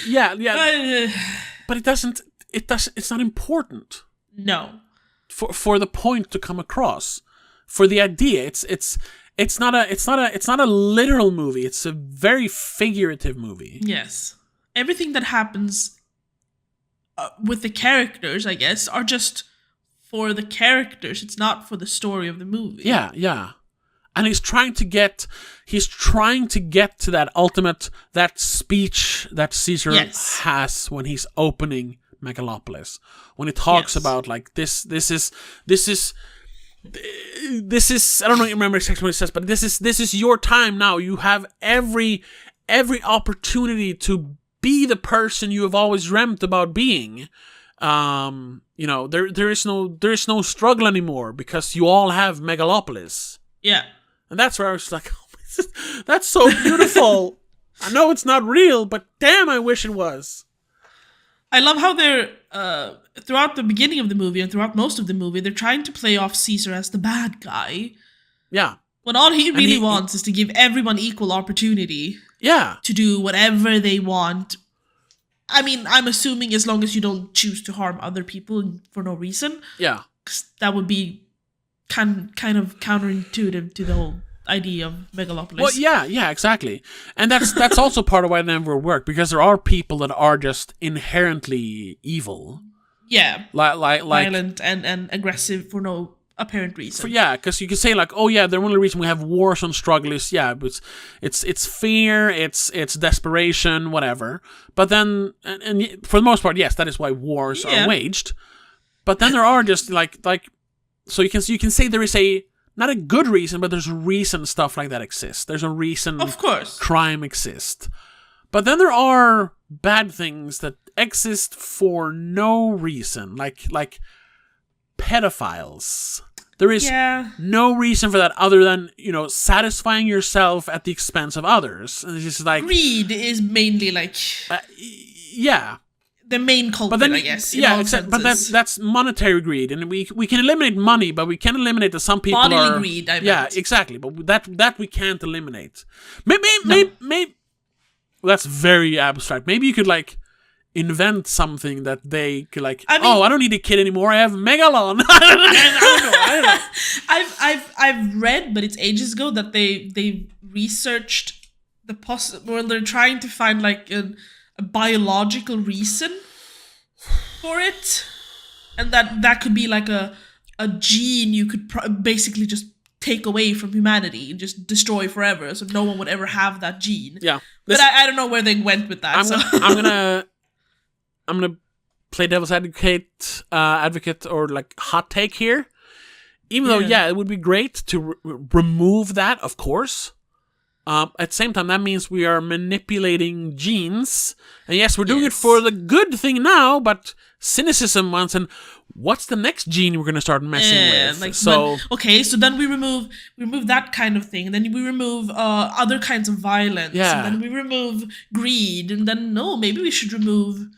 Yeah. But it's not important. No. For the point to come across. For the idea. It's not a literal movie. It's a very figurative movie. Yes. Everything that happens with the characters, I guess, are just for the characters. It's not for the story of the movie. Yeah, yeah. And he's trying to get to that ultimate, that speech that Caesar has when he's opening Megalopolis. When he talks about this is I don't remember exactly what he says, but this is your time now. You have every opportunity to be the person you have always dreamt about being. There is no struggle anymore because you all have Megalopolis. Yeah. And that's where I was like, oh, that's so beautiful. I know it's not real, but damn, I wish it was. I love how they're throughout the beginning of the movie and throughout most of the movie, they're trying to play off Caesar as the bad guy. Yeah. When all he really wants is to give everyone equal opportunity. Yeah. To do whatever they want. I mean, I'm assuming as long as you don't choose to harm other people for no reason. Yeah. 'Cause that would be kind of counterintuitive to the whole idea of Megalopolis. Well, yeah, exactly. And that's also part of why it never worked, because there are people that are just inherently evil. Yeah. Like violent and aggressive for no apparent reason. Because you can say like, oh yeah, the only reason we have wars and struggle is but it's fear, it's desperation, whatever. But then, and for the most part, yes, that is why wars are waged. But then there are just like so you can say there is not a good reason, but there's a reason stuff like that exists. There's a reason, of course, crime exists. But then there are bad things that exist for no reason, like pedophiles. There is no reason for that other than, satisfying yourself at the expense of others. And it's just like greed is mainly like the main culprit, I guess. But that's monetary greed, and we can eliminate money, but we can't eliminate that some people bodily greed. Exactly. But that we can't eliminate. Maybe that's very abstract. Maybe you could invent something that they could I don't need a kid anymore. I have Megalon. I don't know. I've read, but it's ages ago, that they researched the possible. Well, they're trying to find a biological reason for it, and that could be a gene you could basically just take away from humanity and just destroy forever, so no one would ever have that gene. Yeah, but I don't know where they went with that. I'm gonna play devil's advocate or hot take here. Even though it would be great to remove that, of course. At the same time, that means we are manipulating genes. And yes, we're doing it for the good thing now, but cynicism wants, and what's the next gene we're going to start messing with? So then we remove that kind of thing. And then we remove other kinds of violence. Yeah. And then we remove greed. And then, maybe we should remove,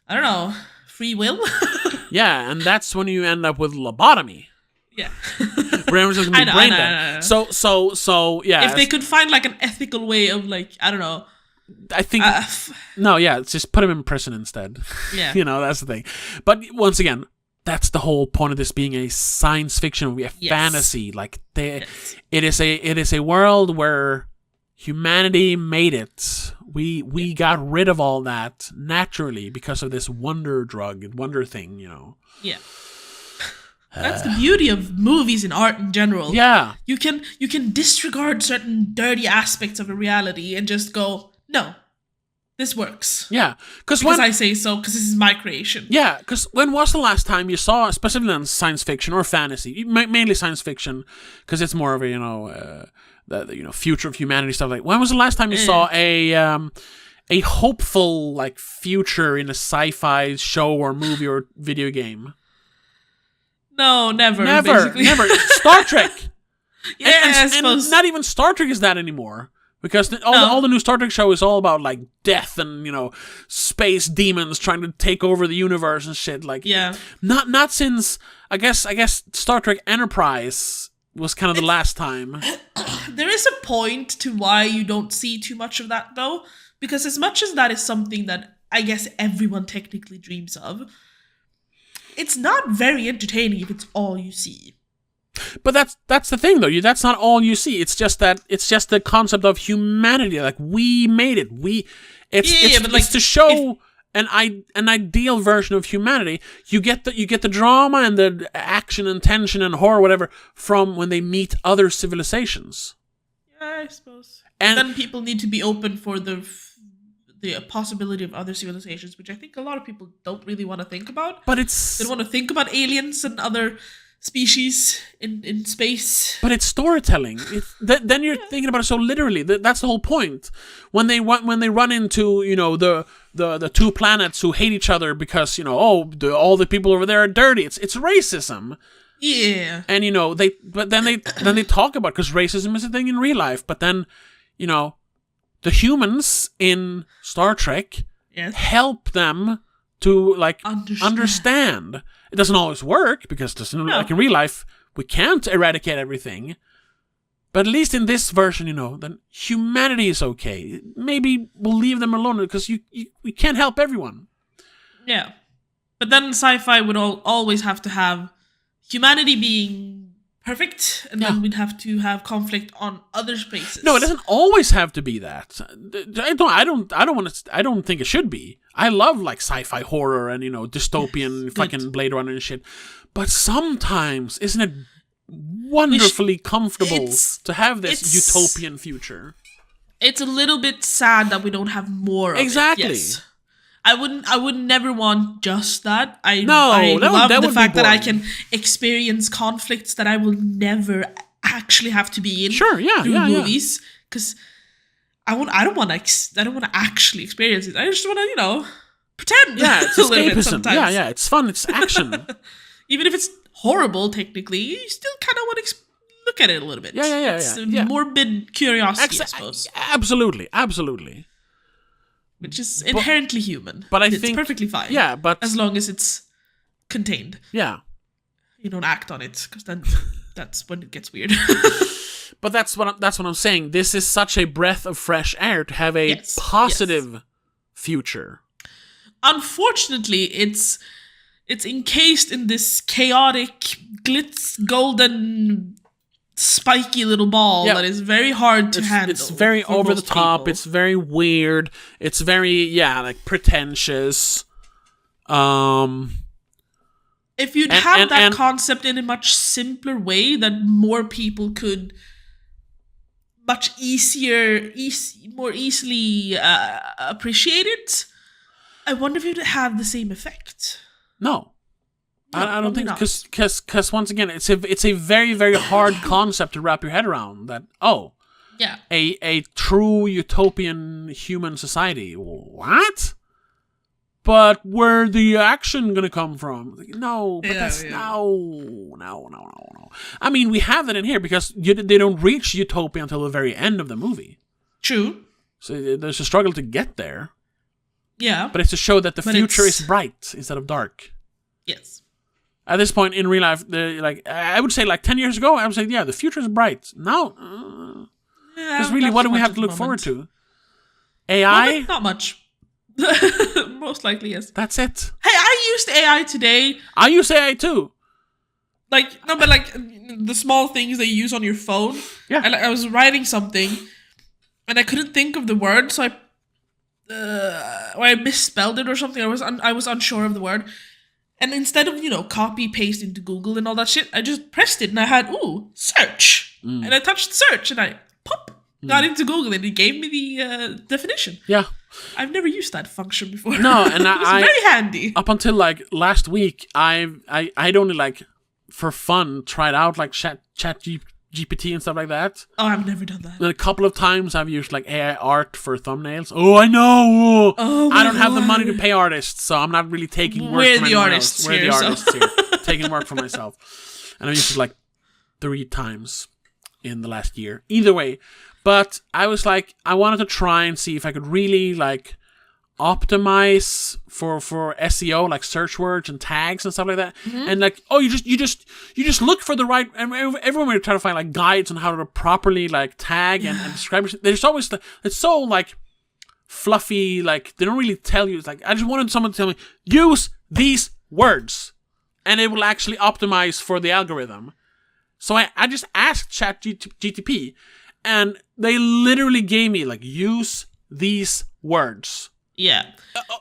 I don't know, free will? Yeah, and that's when you end up with lobotomy. Yeah. Everyone's just gonna be brain dead. So yeah. If they could find an ethical way of I don't know. I think it's just put him in prison instead. Yeah. That's the thing. But once again, that's the whole point of this being a science fiction movie, a fantasy. It is a world where humanity made it. We got rid of all that naturally because of this wonder thing, Yeah. That's the beauty of movies and art in general. Yeah. You can disregard certain dirty aspects of a reality and just go, no, this works. Yeah. Because I say so, because this is my creation. Yeah, because when was the last time you saw, specifically in science fiction or fantasy, mainly science fiction, because it's more of a, the future of humanity stuff. When was the last time you saw a hopeful future in a sci-fi show or movie or video game? No, never. Never. Star Trek. And not even Star Trek is that anymore, because all the new Star Trek show is all about death and space demons trying to take over the universe and shit. Not since I guess Star Trek Enterprise was kind of the last time. There is a point to why you don't see too much of that though, because as much as that is something that I guess everyone technically dreams of, it's not very entertaining if it's all you see. But that's the thing, though. That's not all you see. It's just the concept of humanity. We made it. It's to show an ideal version of humanity. You get the drama and the action and tension and horror, whatever, from when they meet other civilizations. Yeah, I suppose. And then people need to be open for the possibility of other civilizations, which I think a lot of people don't really want to think about. But they don't want to think about aliens and other species in space. But it's storytelling. Then you're thinking about it so literally. That's the whole point. When they run into the two planets who hate each other because all the people over there are dirty. It's racism. Yeah. And then they talk about, because racism is a thing in real life. But then the humans in Star Trek help them to like understand. It doesn't always work because like in real life we can't eradicate everything. But at least in this version, then humanity is okay. Maybe we'll leave them alone because we can't help everyone. Yeah. But then sci-fi would always have to have humanity being perfect, and then we'd have to have conflict on other spaces. No, it doesn't always have to be that. I don't think it should be. I love like sci-fi horror and dystopian fucking Blade Runner and shit. But sometimes, isn't it wonderfully comfortable to have this utopian future? It's a little bit sad that we don't have more of exactly. it. Yes. I would never want just that. I love the fact that I can experience conflicts that I will never actually have to be in. Sure, yeah, through movies, because I don't want to actually experience it. I just want to pretend. Yeah, it's a little bit escapism. sometimes. Yeah, it's fun. It's action. Even if it's horrible, technically, you still kind of want to look at it a little bit. Yeah. It's morbid curiosity, I suppose. Absolutely. Which is inherently human. But it's perfectly fine. Yeah, but as long as it's contained. Yeah. You don't act on it, because then that's when it gets weird. But that's what I'm saying. This is such a breath of fresh air to have a positive future. Unfortunately, it's encased in this chaotic, golden, spiky little ball that is very hard to handle. It's very over the top. People. It's very weird. It's very like pretentious. If you'd have that concept in a much simpler way, that more people could much more easily appreciate it, I wonder if it would have the same effect. No. I don't think, because once again, it's a very, very hard concept to wrap your head around. That a true utopian human society. What? But where the action gonna come from? No, but no. I mean, we have that in here because they don't reach utopia until the very end of the movie. True. So there's a struggle to get there. Yeah. But it's to show that the future is bright instead of dark. Yes. At this point in real life, I would say 10 years ago, I would say, the future is bright. Now, because really, what do we have to look forward to? AI? Not much. Most likely, yes. That's it. Hey, I used AI today. I use AI too. The small things that you use on your phone. Yeah. I was writing something, and I couldn't think of the word, so I misspelled it or something. I was unsure of the word. And instead of, copy, paste into Google and all that shit, I just pressed it and I had, search. And I touched search and I, got into Google and it gave me the definition. Yeah. I've never used that function before. No, and it's very handy. Up until last week, I'd only for fun tried out chat GPT and stuff like that. Oh, I've never done that. And a couple of times I've used AI art for thumbnails. Oh, I know. Oh, I don't have the money to pay artists, so I'm not really taking work from anyone else. We're the artists here. Taking work for myself. And I've used it 3 times in the last year. Either way. But I was I wanted to try and see if I could really optimize for SEO, search words and tags and stuff like that. Mm-hmm. And you just look for the right, and everyone would try to find guides on how to properly tag and describe it. There's always it's so fluffy, they don't really tell you. It's I just wanted someone to tell me, use these words and it will actually optimize for the algorithm. So I just asked ChatGPT and they literally gave me use these words. Yeah.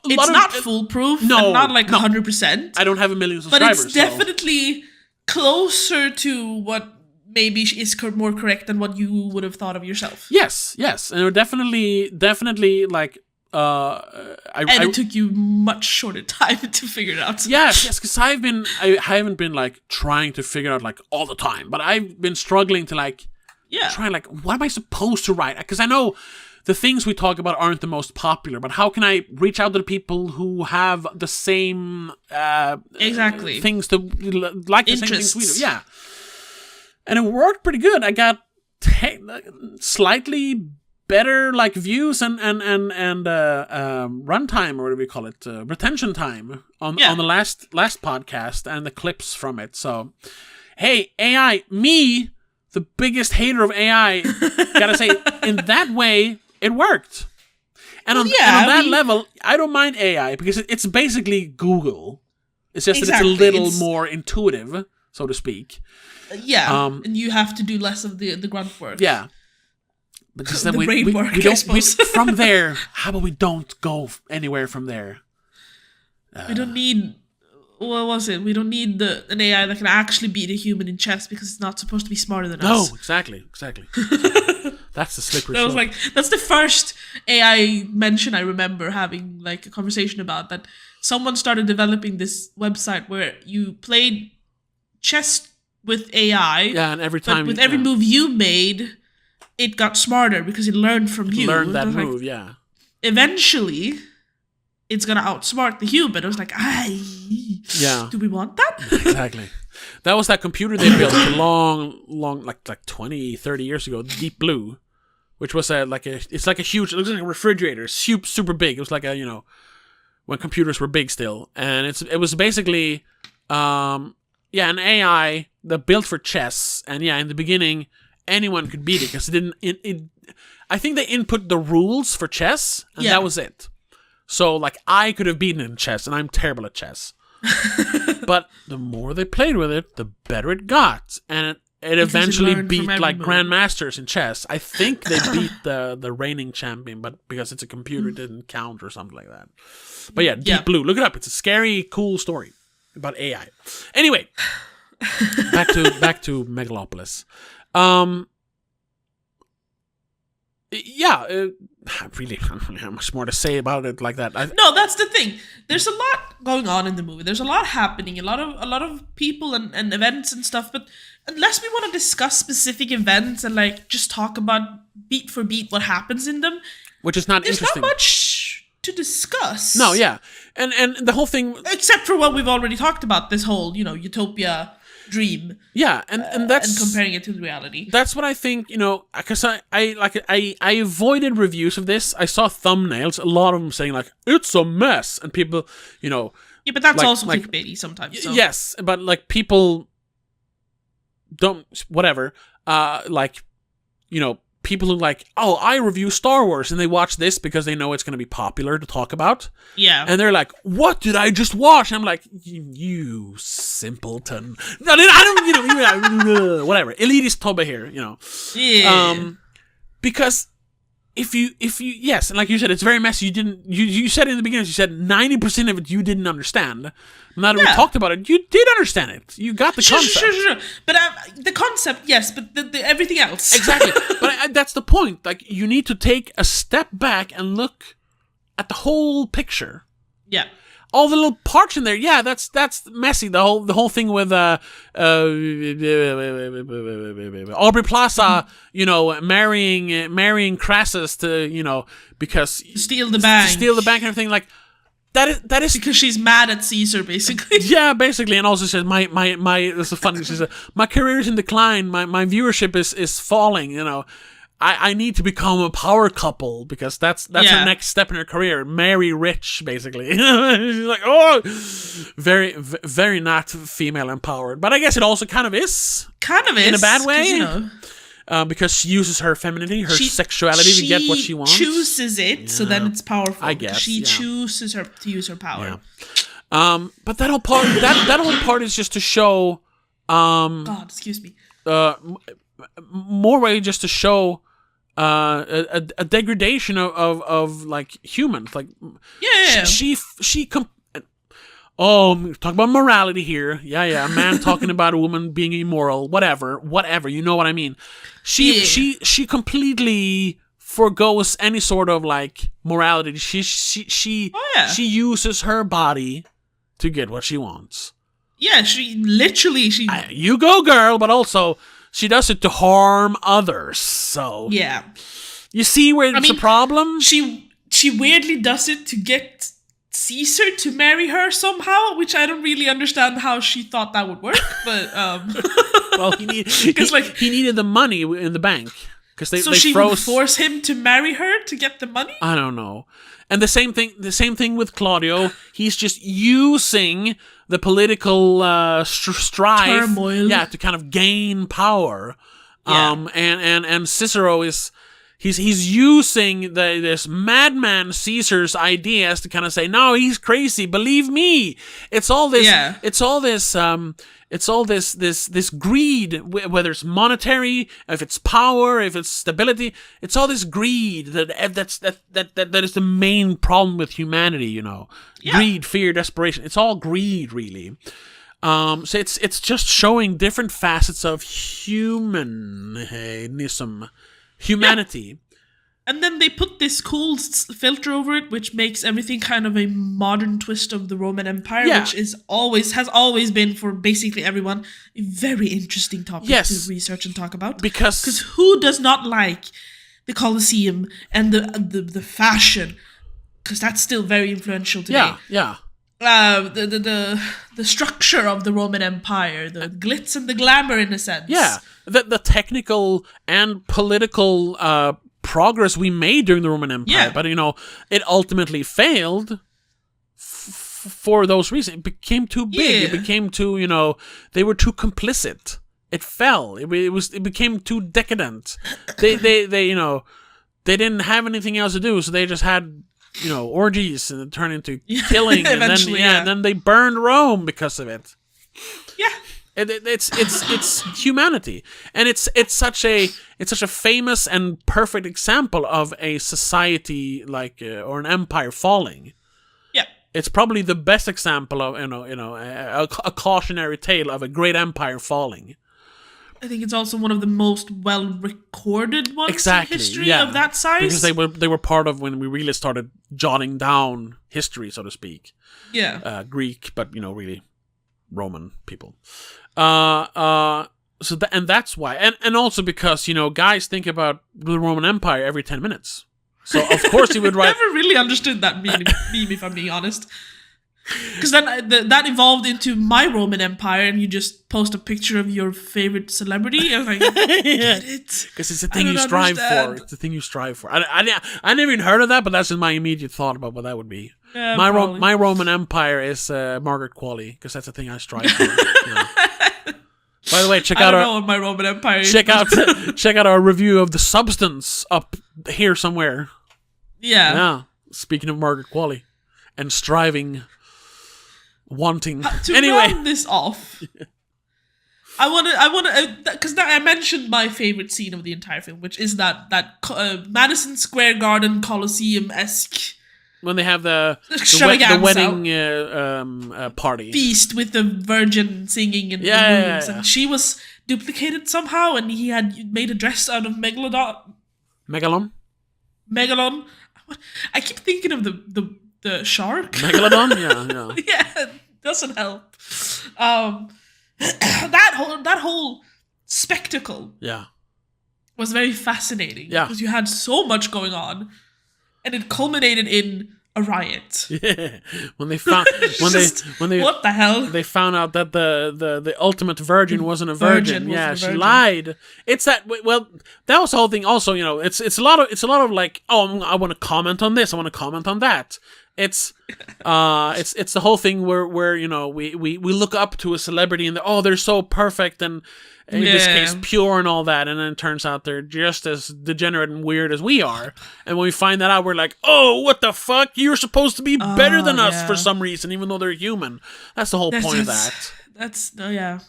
It's not foolproof. No. Not 100%. I don't have a million subscribers. But it's definitely closer to what maybe is more correct than what you would have thought of yourself. Yes. And it definitely it took you much shorter time to figure it out. Yes, because I haven't been trying to figure it out all the time, but I've been struggling to try what am I supposed to write? Because I know the things we talk about aren't the most popular, but how can I reach out to the people who have the same exactly things to the interests. Same things we do? Yeah, and it worked pretty good. I got slightly better like views and runtime, or whatever you call it, retention time on the last podcast and the clips from it. So, hey, AI, me, the biggest hater of AI, gotta say, in that way, it worked. And on that level, I don't mind AI because it's basically Google. It's just that it's a little more intuitive, so to speak. And you have to do less of the grunt work. Yeah. But just the that brain work, I suppose. From there, how about we don't go anywhere from there? We don't need... What was it? We don't need an AI that can actually beat a human in chess because it's not supposed to be smarter than us. No, exactly. That's the slippery slope. That's the first AI mention I remember having like a conversation about, that someone started developing this website where you played chess with AI. Yeah, and every time... But with every move you made, it got smarter because it learned from you. Learned that move, yeah. Eventually, it's gonna outsmart the human. I was like, do we want that? Exactly. That was that computer they built a long, like 20, 30 years ago, Deep Blue, which was it's like a huge, it looks like a refrigerator, super big. It was like when computers were big still. And it was basically, an AI that built for chess. And in the beginning, anyone could beat it because I think they input the rules for chess, and that was it. So, I could have beaten it in chess, and I'm terrible at chess. But the more they played with it, the better it got. And it eventually beat, grandmasters in chess. I think they beat the reigning champion, but because it's a computer, it didn't count or something like that. But Deep Blue. Look it up. It's a scary, cool story about AI. Anyway, back to Megalopolis. I really don't have much more to say about it like that. No, that's the thing. There's a lot going on in the movie. There's a lot happening, a lot of people and events and stuff. But unless we want to discuss specific events and just talk about beat for beat what happens in them, which is not interesting. There's not much to discuss. No, yeah, and the whole thing, except for what we've already talked about, this whole utopia dream, and that's and comparing it to the reality. That's what I think, because I avoided reviews of this. I saw thumbnails, a lot of them saying it's a mess, and people, but that's also clickbaity sometimes. So. Yes, but people don't, whatever, people who I review Star Wars, and they watch this because they know it's going to be popular to talk about. Yeah. And they're like, what did I just watch? And I'm like, you simpleton. No, I don't, whatever. Elitist Toba here, Yeah. Because if you, yes, and like you said, it's very messy. You said in the beginning, you said 90% of it you didn't understand. Now that we talked about it, you did understand it. You got the concept. Sure. But the concept, yes, but the everything else. Exactly. But that's the point. You need to take a step back and look at the whole picture. Yeah. All the little parts in there, that's messy. The whole thing with Aubrey Plaza, marrying Crassus to, because steal the bank and everything That is because she's mad at Caesar, basically. Yeah, basically, and also says my this is funny. She says my career is in decline. My viewership is falling. I need to become a power couple because that's her next step in her career. Marry rich, basically. She's very very not female empowered. But I guess it also kind of is in a bad way. Because she uses her femininity, her sexuality to get what she wants. She chooses it, so then it's powerful. I guess she chooses to use her power. Yeah. But that whole part, that whole part is just to show. God, excuse me. More way just to show a degradation of humans. Talk about morality here. Yeah. A man talking about a woman being immoral. Whatever. You know what I mean? She completely forgoes any sort of morality. She uses her body to get what she wants. Yeah, she literally you go, girl, but also she does it to harm others. So yeah, you see where it's a problem. She weirdly does it to get Caesar to marry her somehow, which I don't really understand how she thought that would work. But well, he needed the money in the bank. because they So they she froze. would force him to marry her to get the money? I don't know. And the same thing with Claudio. He's just using the political strife, Turmoil. to kind of gain power. Yeah. And Cicero is he's using this madman Caesar's ideas to kind of say, no, he's crazy. Believe me. It's all this. Yeah. It's all this. It's all this greed, whether it's monetary, if it's power, if it's stability. It's all this greed that is the main problem with humanity. Yeah. Greed, fear, desperation. It's all greed, really. So it's just showing different facets of humanism, humanity. Yeah. And then they put this cool filter over it, which makes everything kind of a modern twist of the Roman Empire, which has always been, for basically everyone, a very interesting topic to research and talk about. Because who does not like the Colosseum and the fashion? Because that's still very influential today. Yeah. The structure of the Roman Empire, the glitz and the glamour, in a sense. Yeah, the technical and political progress we made during the Roman Empire, but it ultimately failed for those reasons. It became too big. It became too, they were too complicit. It fell. It became too decadent. They didn't have anything else to do, so they just had orgies, and it turned into killing, and then they burned Rome because of it. Yeah. It's humanity, and it's such a famous and perfect example of a society or an empire falling. Yeah, it's probably the best example of a cautionary tale of a great empire falling. I think it's also one of the most well recorded ones in history of that size, because they were part of when we really started jotting down history, so to speak. Yeah, Greek, but really Roman people. And that's why, and also because guys think about the Roman Empire every 10 minutes. So of course he would write. I never really understood that meme, if I'm being honest. Because then that evolved into my Roman Empire, and you just post a picture of your favorite celebrity. I was like, get it? Because it's the thing you strive for. It's the thing you strive for. I never even heard of that, but that's just my immediate thought about what that would be. Yeah, my Roman Empire is Margaret Qualley, because that's the thing I strive for. By the way, check out my Roman Empire. Check out our review of The Substance up here somewhere. Yeah. Speaking of Margaret Qualley and striving. Wanting to anyway. Round this off. I want to because I mentioned my favorite scene of the entire film, which is that Madison Square Garden Coliseum-esque when they have the wedding party feast with the Virgin singing in the rooms, and she was duplicated somehow, and he had made a dress out of Megalon. I keep thinking of the shark. Megalodon? Yeah. Yeah, doesn't help. That whole spectacle was very fascinating. Yeah. Because you had so much going on, and it culminated in a riot. Yeah. When they what the hell? They found out that the ultimate virgin wasn't a virgin. She lied. It's that that was the whole thing also, it's a lot of like, oh, I want to comment on this, I want to comment on that. It's the whole thing where we look up to a celebrity and they're so perfect and in this case pure and all that, and then it turns out they're just as degenerate and weird as we are, and when we find that out, we're like, oh, what the fuck, you're supposed to be better than us for some reason, even though they're human. That's the whole point of that. It's the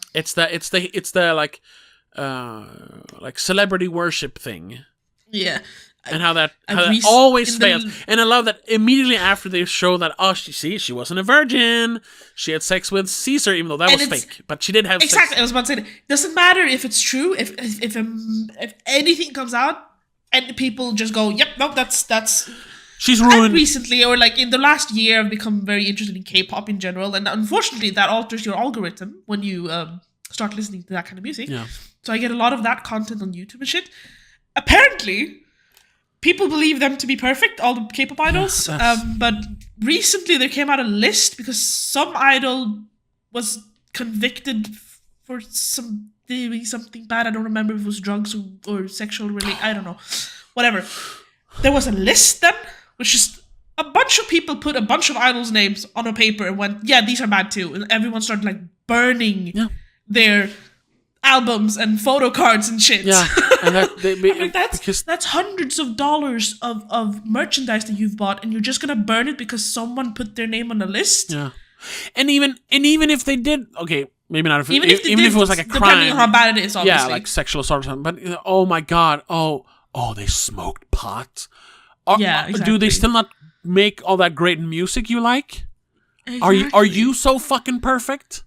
like celebrity worship thing. Yeah. And how that always fails. And I love that immediately after they show that, she wasn't a virgin. She had sex with Caesar, even though that was fake. But she did have sex. Exactly, I was about to say that. It doesn't matter if it's true, if anything comes out and people just go, yep, no, that's she's ruined. Recently, or like in the last year, I've become very interested in K-pop in general, and unfortunately that alters your algorithm when you start listening to that kind of music. Yeah. So I get a lot of that content on YouTube and shit. Apparently people believe them to be perfect, all the K-pop idols. But recently there came out a list because some idol was convicted for some doing something bad. I don't remember if it was drugs or sexual related. I don't know. Whatever. There was a list then, which is a bunch of people put a bunch of idols' names on a paper and went, yeah, these are bad too. And everyone started like burning their albums and photo cards and shit. Yeah, and that's hundreds of dollars of merchandise that you've bought, and you're just gonna burn it because someone put their name on a list. Yeah, and even if they did, okay, maybe not. Even if it was like a crime, depending on how bad it is, obviously. Yeah, like sexual assault or something. But oh my god, they smoked pot. Exactly. Do they still not make all that great music you like? Exactly. Are you so fucking perfect?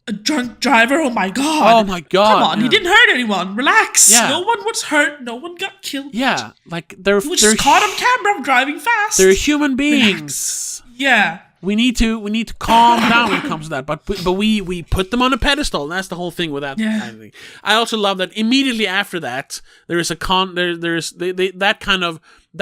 A drunk driver? Oh my god. Oh my god. Come on, he didn't hurt anyone. Relax. Yeah. No one was hurt. No one got killed. Yeah, like they're caught on camera driving fast. They're human beings. Relax. Yeah. We need to calm down when it comes to that. But we put them on a pedestal, and that's the whole thing with that. Yeah. I also love that immediately after that there is that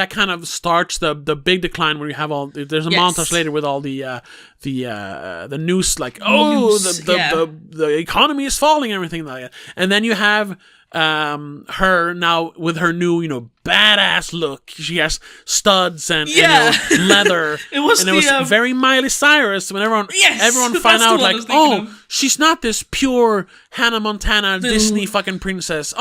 kind of starts the big decline where you have there's a montage later with all the news, like the economy is falling and everything like that, and then you have her now with her new badass look. She has studs and leather. It was very Miley Cyrus when everyone found out like, she's not this pure Hannah Montana Disney fucking princess.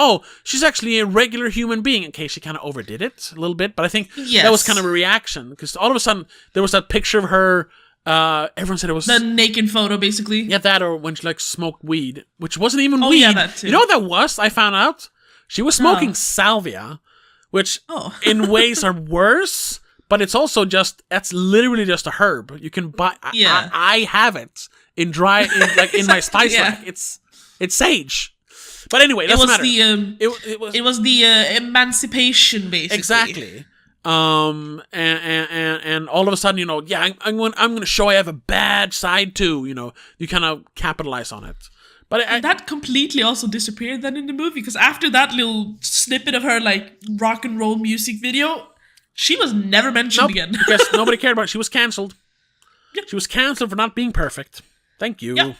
She's actually a regular human being. Okay, she kind of overdid it a little bit, but I think that was kind of a reaction because all of a sudden there was that picture of her. Everyone said it was the naked photo, basically. Yeah, that or when she like smoked weed, which wasn't even weed. Yeah, that too. You know what that was? I found out she was smoking salvia, which in ways are worse, but it's also that's literally just a herb you can buy. I have it in my spice rack. It's sage. But anyway, it doesn't matter. It was the emancipation, basically. Exactly. And all of a sudden, I'm going to show I have a bad side too. You kind of capitalize on it. But that completely also disappeared then in the movie, because after that little snippet of her like rock and roll music video, she was never mentioned again. Because nobody cared about it. She was cancelled. Yep. She was cancelled for not being perfect. Thank you. Yep.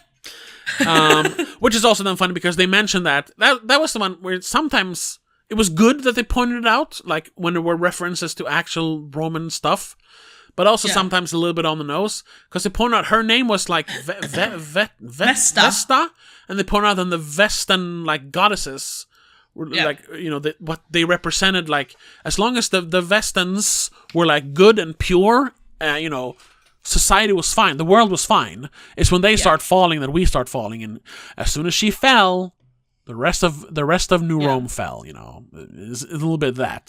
Which is also then funny because they mentioned that was the one where sometimes it was good that they pointed it out, like when there were references to actual Roman stuff, but also sometimes a little bit on the nose, because they pointed out her name was like Vesta, and they pointed out that the Vestan like goddesses were like what they represented, like as long as the Vestans were like good and pure, society was fine, the world was fine. It's when they start falling that we start falling, and as soon as she fell, the rest of New Rome fell, It's a little bit that,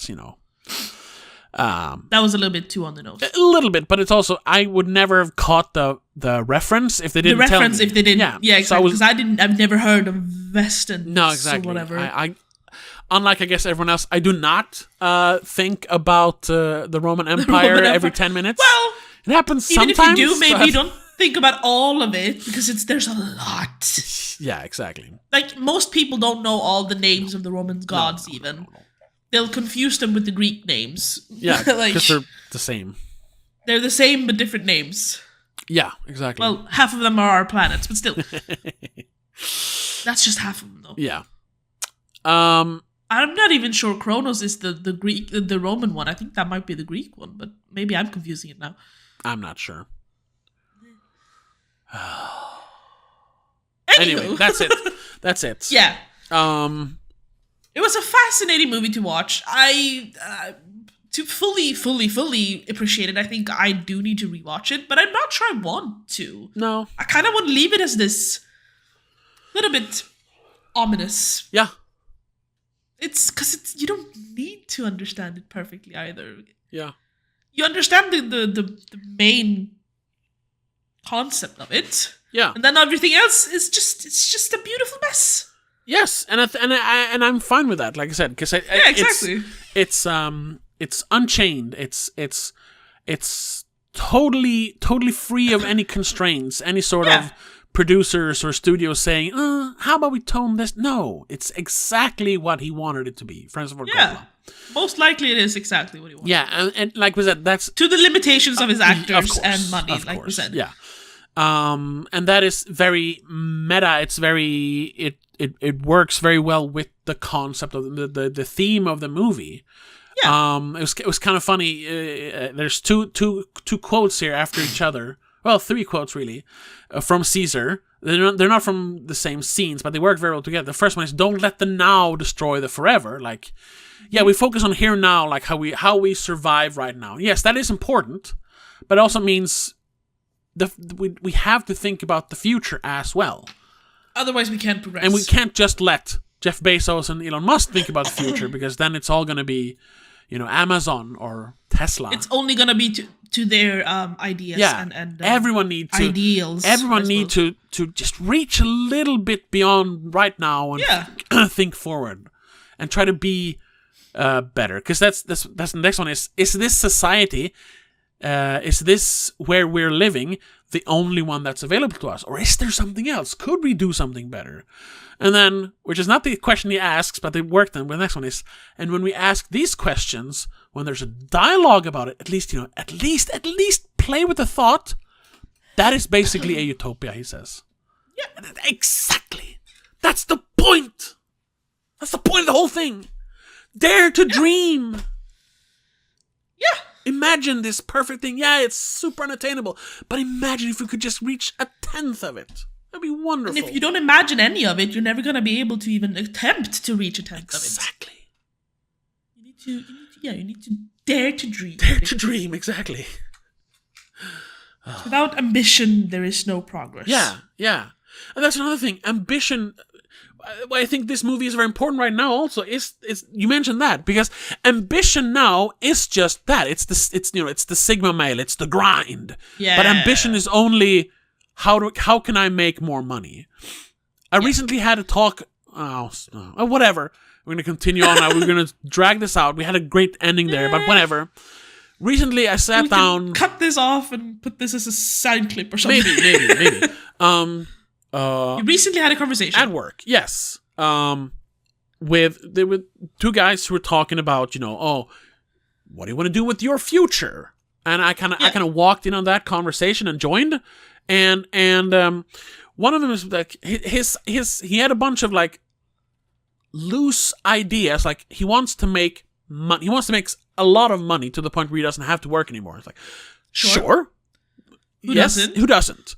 that was a little bit too on the nose. A little bit, but it's also, I would never have caught the reference if they didn't tell me. If they didn't, exactly, because I've never heard of Vestan. No, exactly. So whatever. I unlike, I guess, everyone else, I do not think about the Roman Empire every 10 minutes. Well, it happens even sometimes. Even if you do, maybe you don't think about all of it, because there's a lot. Yeah, exactly. Like, most people don't know all the names of the Roman gods, even. No. They'll confuse them with the Greek names. Yeah, because they're the same. They're the same, but different names. Yeah, exactly. Well, half of them are our planets, but still. That's just half of them, though. Yeah. I'm not even sure Kronos is the Greek, the Roman one. I think that might be the Greek one, but maybe I'm confusing it now. I'm not sure. Anywho. Anyway, that's it. Yeah. It was a fascinating movie to watch. To fully appreciate it, I think I do need to rewatch it, but I'm not sure I want to. No. I kind of want to leave it as this little bit ominous. Yeah. It's because you don't need to understand it perfectly either. Yeah. You understand the main concept of it. Yeah. And then everything else is just a beautiful mess. Yes, and I'm fine with that. Like I said, because exactly. It's unchained. It's totally free of any constraints, any sort of producers or studios saying, how about we tone this? No, it's exactly what he wanted it to be. Francis Ford Coppola. Most likely it is exactly what he wanted. Yeah, and like we said, that's to the limitations of his actors and money, like we said. Yeah. And that is very meta. It's very it works very well with the concept of the theme of the movie. Yeah. It was kind of funny. There's two quotes here after each other. Well, 3 quotes really, from Caesar. They're not from the same scenes, but they work very well together. The first one is, "Don't let the now destroy the forever." Like, yeah, we focus on here and now, like how we survive right now. Yes, that is important, but it also means we have to think about the future as well. Otherwise, we can't progress. And we can't just let Jeff Bezos and Elon Musk think about the future, because then it's all going to be, Amazon or Tesla. It's only going to be to their ideas and everyone needs to, ideals. Everyone needs to just reach a little bit beyond right now and think forward and try to be better. Because that's the next one is this society, is this where we're living the only one that's available to us? Or is there something else? Could we do something better? And then, which is not the question he asks, but they work then. The next one is, and when we ask these questions, when there's a dialogue about it, at least play with the thought. That is basically a utopia, he says. Yeah, exactly. That's the point. That's the point of the whole thing. Dare to dream. Yeah. Imagine this perfect thing. Yeah, it's super unattainable. But imagine if we could just reach 1/10 of it. That'd be wonderful. And if you don't imagine any of it, you're never going to be able to even attempt to reach 1/10 of it. Exactly. You need to dare to dream. Dare to dream, exactly. Without ambition, there is no progress. Yeah. And that's another thing. Ambition. I think this movie is very important right now. Also, is you mentioned that, because ambition now is just that. It's the sigma male. It's the grind. Yeah. But ambition is only how can I make more money. I recently had a talk. Whatever. We're gonna continue on now. We're gonna drag this out. We had a great ending there, but whatever. Recently, I sat down. Cut this off and put this as a sound clip or something. Maybe. You recently had a conversation at work, yes. There were 2 guys who were talking about, what do you want to do with your future? And I kind of walked in on that conversation and joined, and one of them is like he had a bunch of like loose ideas, like he wants to make money. He wants to make a lot of money to the point where he doesn't have to work anymore. It's like, sure. Who doesn't? Who doesn't?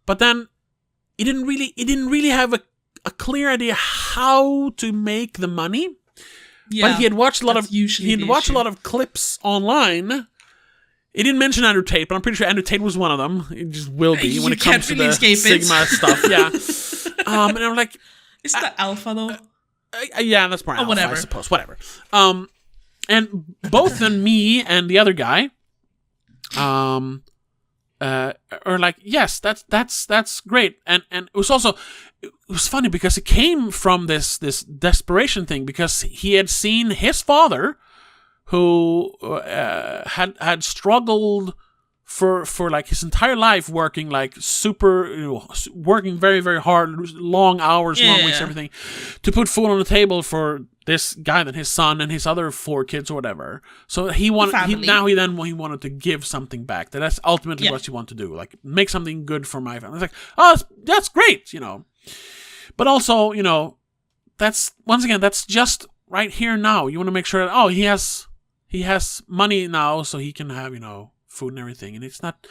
But then he didn't really have a clear idea how to make the money. Yeah, but he had watched a lot of clips online. He didn't mention Andrew Tate, but I'm pretty sure Andrew Tate was one of them. It just will be when it comes to the Sigma stuff. Yeah. And I'm like, is that Alpha though? Yeah, that's more Alpha, whatever. I suppose. Whatever. And both me and the other guy, are like, yes, that's great. And it was funny because it came from this desperation thing, because he had seen his father, who had struggled for like his entire life, working like working very, very hard, long hours, long weeks, everything, to put food on the table for this guy, then his son and his other 4 kids or whatever. So he wanted he wanted to give something back. That's ultimately what he wanted to do, like make something good for my family. It's like, oh, that's great, But also, that's just right here now. You want to make sure that he has money now, so he can have food and everything, and it's not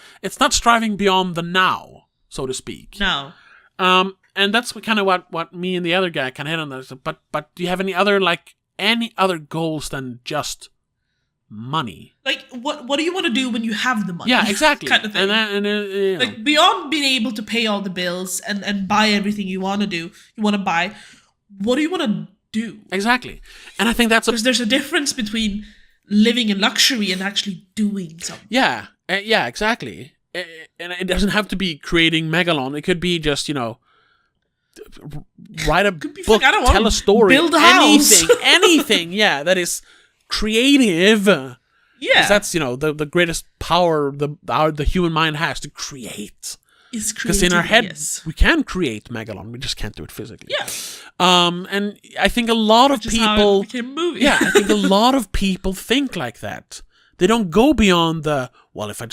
striving beyond the now, so to speak. No. And that's kind of what me and the other guy kind of hit on this. But do you have any other goals than just money? Like, what do you want to do when you have the money? Yeah, exactly. Kind of thing. And like, beyond being able to pay all the bills and buy everything you want to buy, what do you want to do? Exactly. And I think because there's a difference between living in luxury and actually doing something. Yeah, exactly. And it doesn't have to be creating Megalon. It could be just, write a book, tell a story, build a house. anything, that is creative. Yeah. Because that's, the greatest power the human mind has, to create. Because in our head, we can create Megalon, we just can't do it physically. Yeah. And I think a lot of people... Which is how it became a movie. Yeah, I think a lot of people think like that. They don't go beyond if I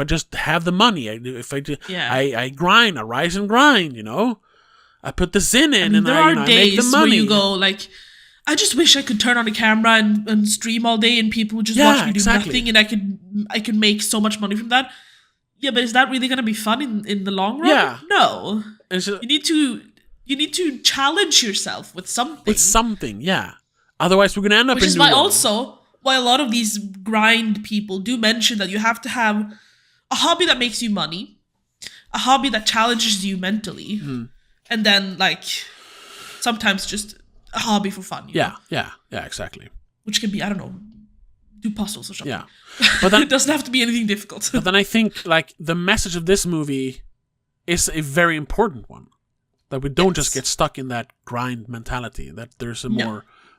just have the money, I grind, I rise and grind, I put the sin in, There I are make the days where money. you go like, I just wish I could turn on the camera and stream all day and people would just watch me do nothing and I could make so much money from that. Yeah, but is that really going to be fun in the long run? Yeah. No. So, you need to challenge yourself with something. With something, yeah. Otherwise, we're going to end up Which in is why a lot of these grind people do mention that you have to have a hobby that makes you money, a hobby that challenges you mentally, and then like sometimes just a hobby for fun. You know? Yeah, exactly. Which can be, I don't know, do puzzles or something. Yeah. But then, it doesn't have to be anything difficult. But then I think like the message of this movie is a very important one. That we don't just get stuck in that grind mentality. That there's a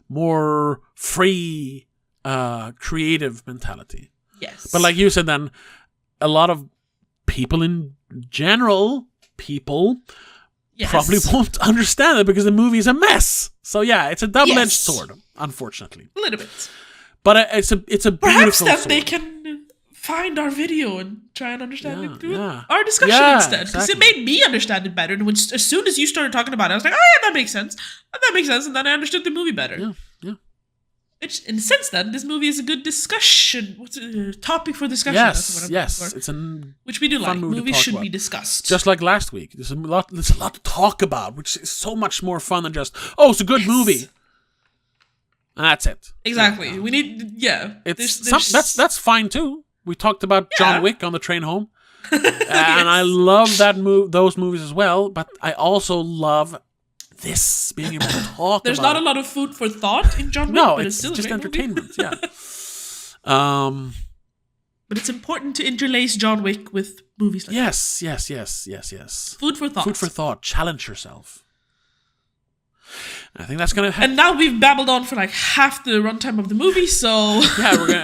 more free, creative mentality. Yes. But like you said, then a lot of people in general, probably won't understand it because the movie is a mess. So yeah, it's a double-edged sword, unfortunately. A little bit. But it's a beautiful Perhaps that sword. they can find our video and try and understand it through yeah. our discussion instead. Because Exactly. it made me understand it better. And as soon as you started talking about it, I was like, oh yeah, that makes sense. That makes sense. And then I understood the movie better. Yeah. Which, in a sense, then, this movie is a good discussion. What's a topic for discussion? Yes. It's which we do like. Movies should be discussed. Just like last week. There's a lot to talk about, which is so much more fun than just, oh, it's a good movie. And that's it. Exactly. Yeah. We need, that's fine too. We talked about John Wick on the train home. And I love those movies as well, but I also love this, being able to talk There's about not a lot of food for thought in John Wick, No, but it's still just a great entertainment, movie. yeah. But it's important to interlace John Wick with movies like Yes. Food for thought. Food for thought. Challenge yourself. I think that's gonna. And now we've babbled on for like half the runtime of the movie, so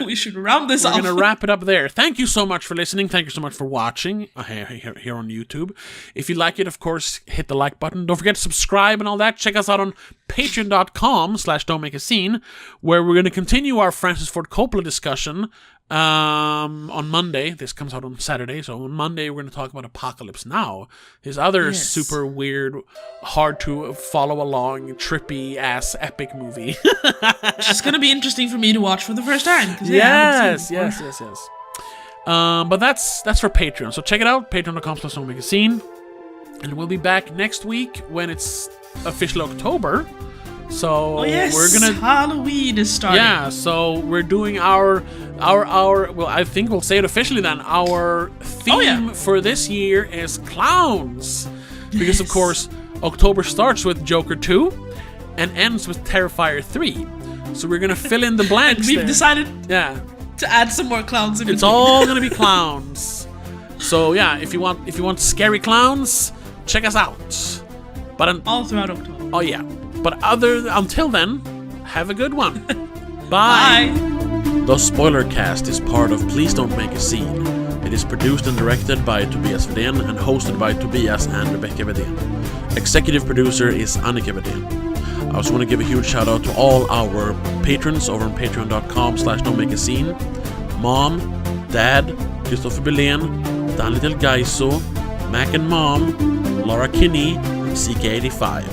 we should round this off. We're gonna wrap it up there. Thank you so much for listening. Thank you so much for watching here on YouTube. If you like it, of course, hit the like button. Don't forget to subscribe and all that. Check us out on patreon.com/don'tmakeascene, where we're gonna continue our Francis Ford Coppola discussion on Monday. This comes out on Saturday, so on Monday we're going to talk about Apocalypse Now, his other super weird, hard to follow along, trippy ass epic movie. It's going to be interesting for me to watch for the first time. Yes. But that's for Patreon, so check it out, patreon.com/don'tmakeascene, and we'll be back next week when it's officially October. So we're gonna Halloween is starting. Yeah, so we're doing our well, I think we'll say it officially then. Our theme for this year is clowns. Because of course October starts with Joker 2 and ends with Terrifier 3. So we're gonna fill in the blanks. And we've decided to add some more clowns in. It's all gonna be clowns. So yeah, if you want scary clowns, check us out. But all throughout October. Oh yeah. But until then, have a good one. Bye. The Spoiler Cast is part of Please Don't Make a Scene. It is produced and directed by Tobias Vedén and hosted by Tobias and Rebecca Vedén. Executive producer is Annika Vedén. I also want to give a huge shout out to all our patrons over on patreon.com/don'tmakeascene. Mom, Dad, Christopher Belén, Dan Little Gaiso, Mac and Mom, Laura Kinney, CK85.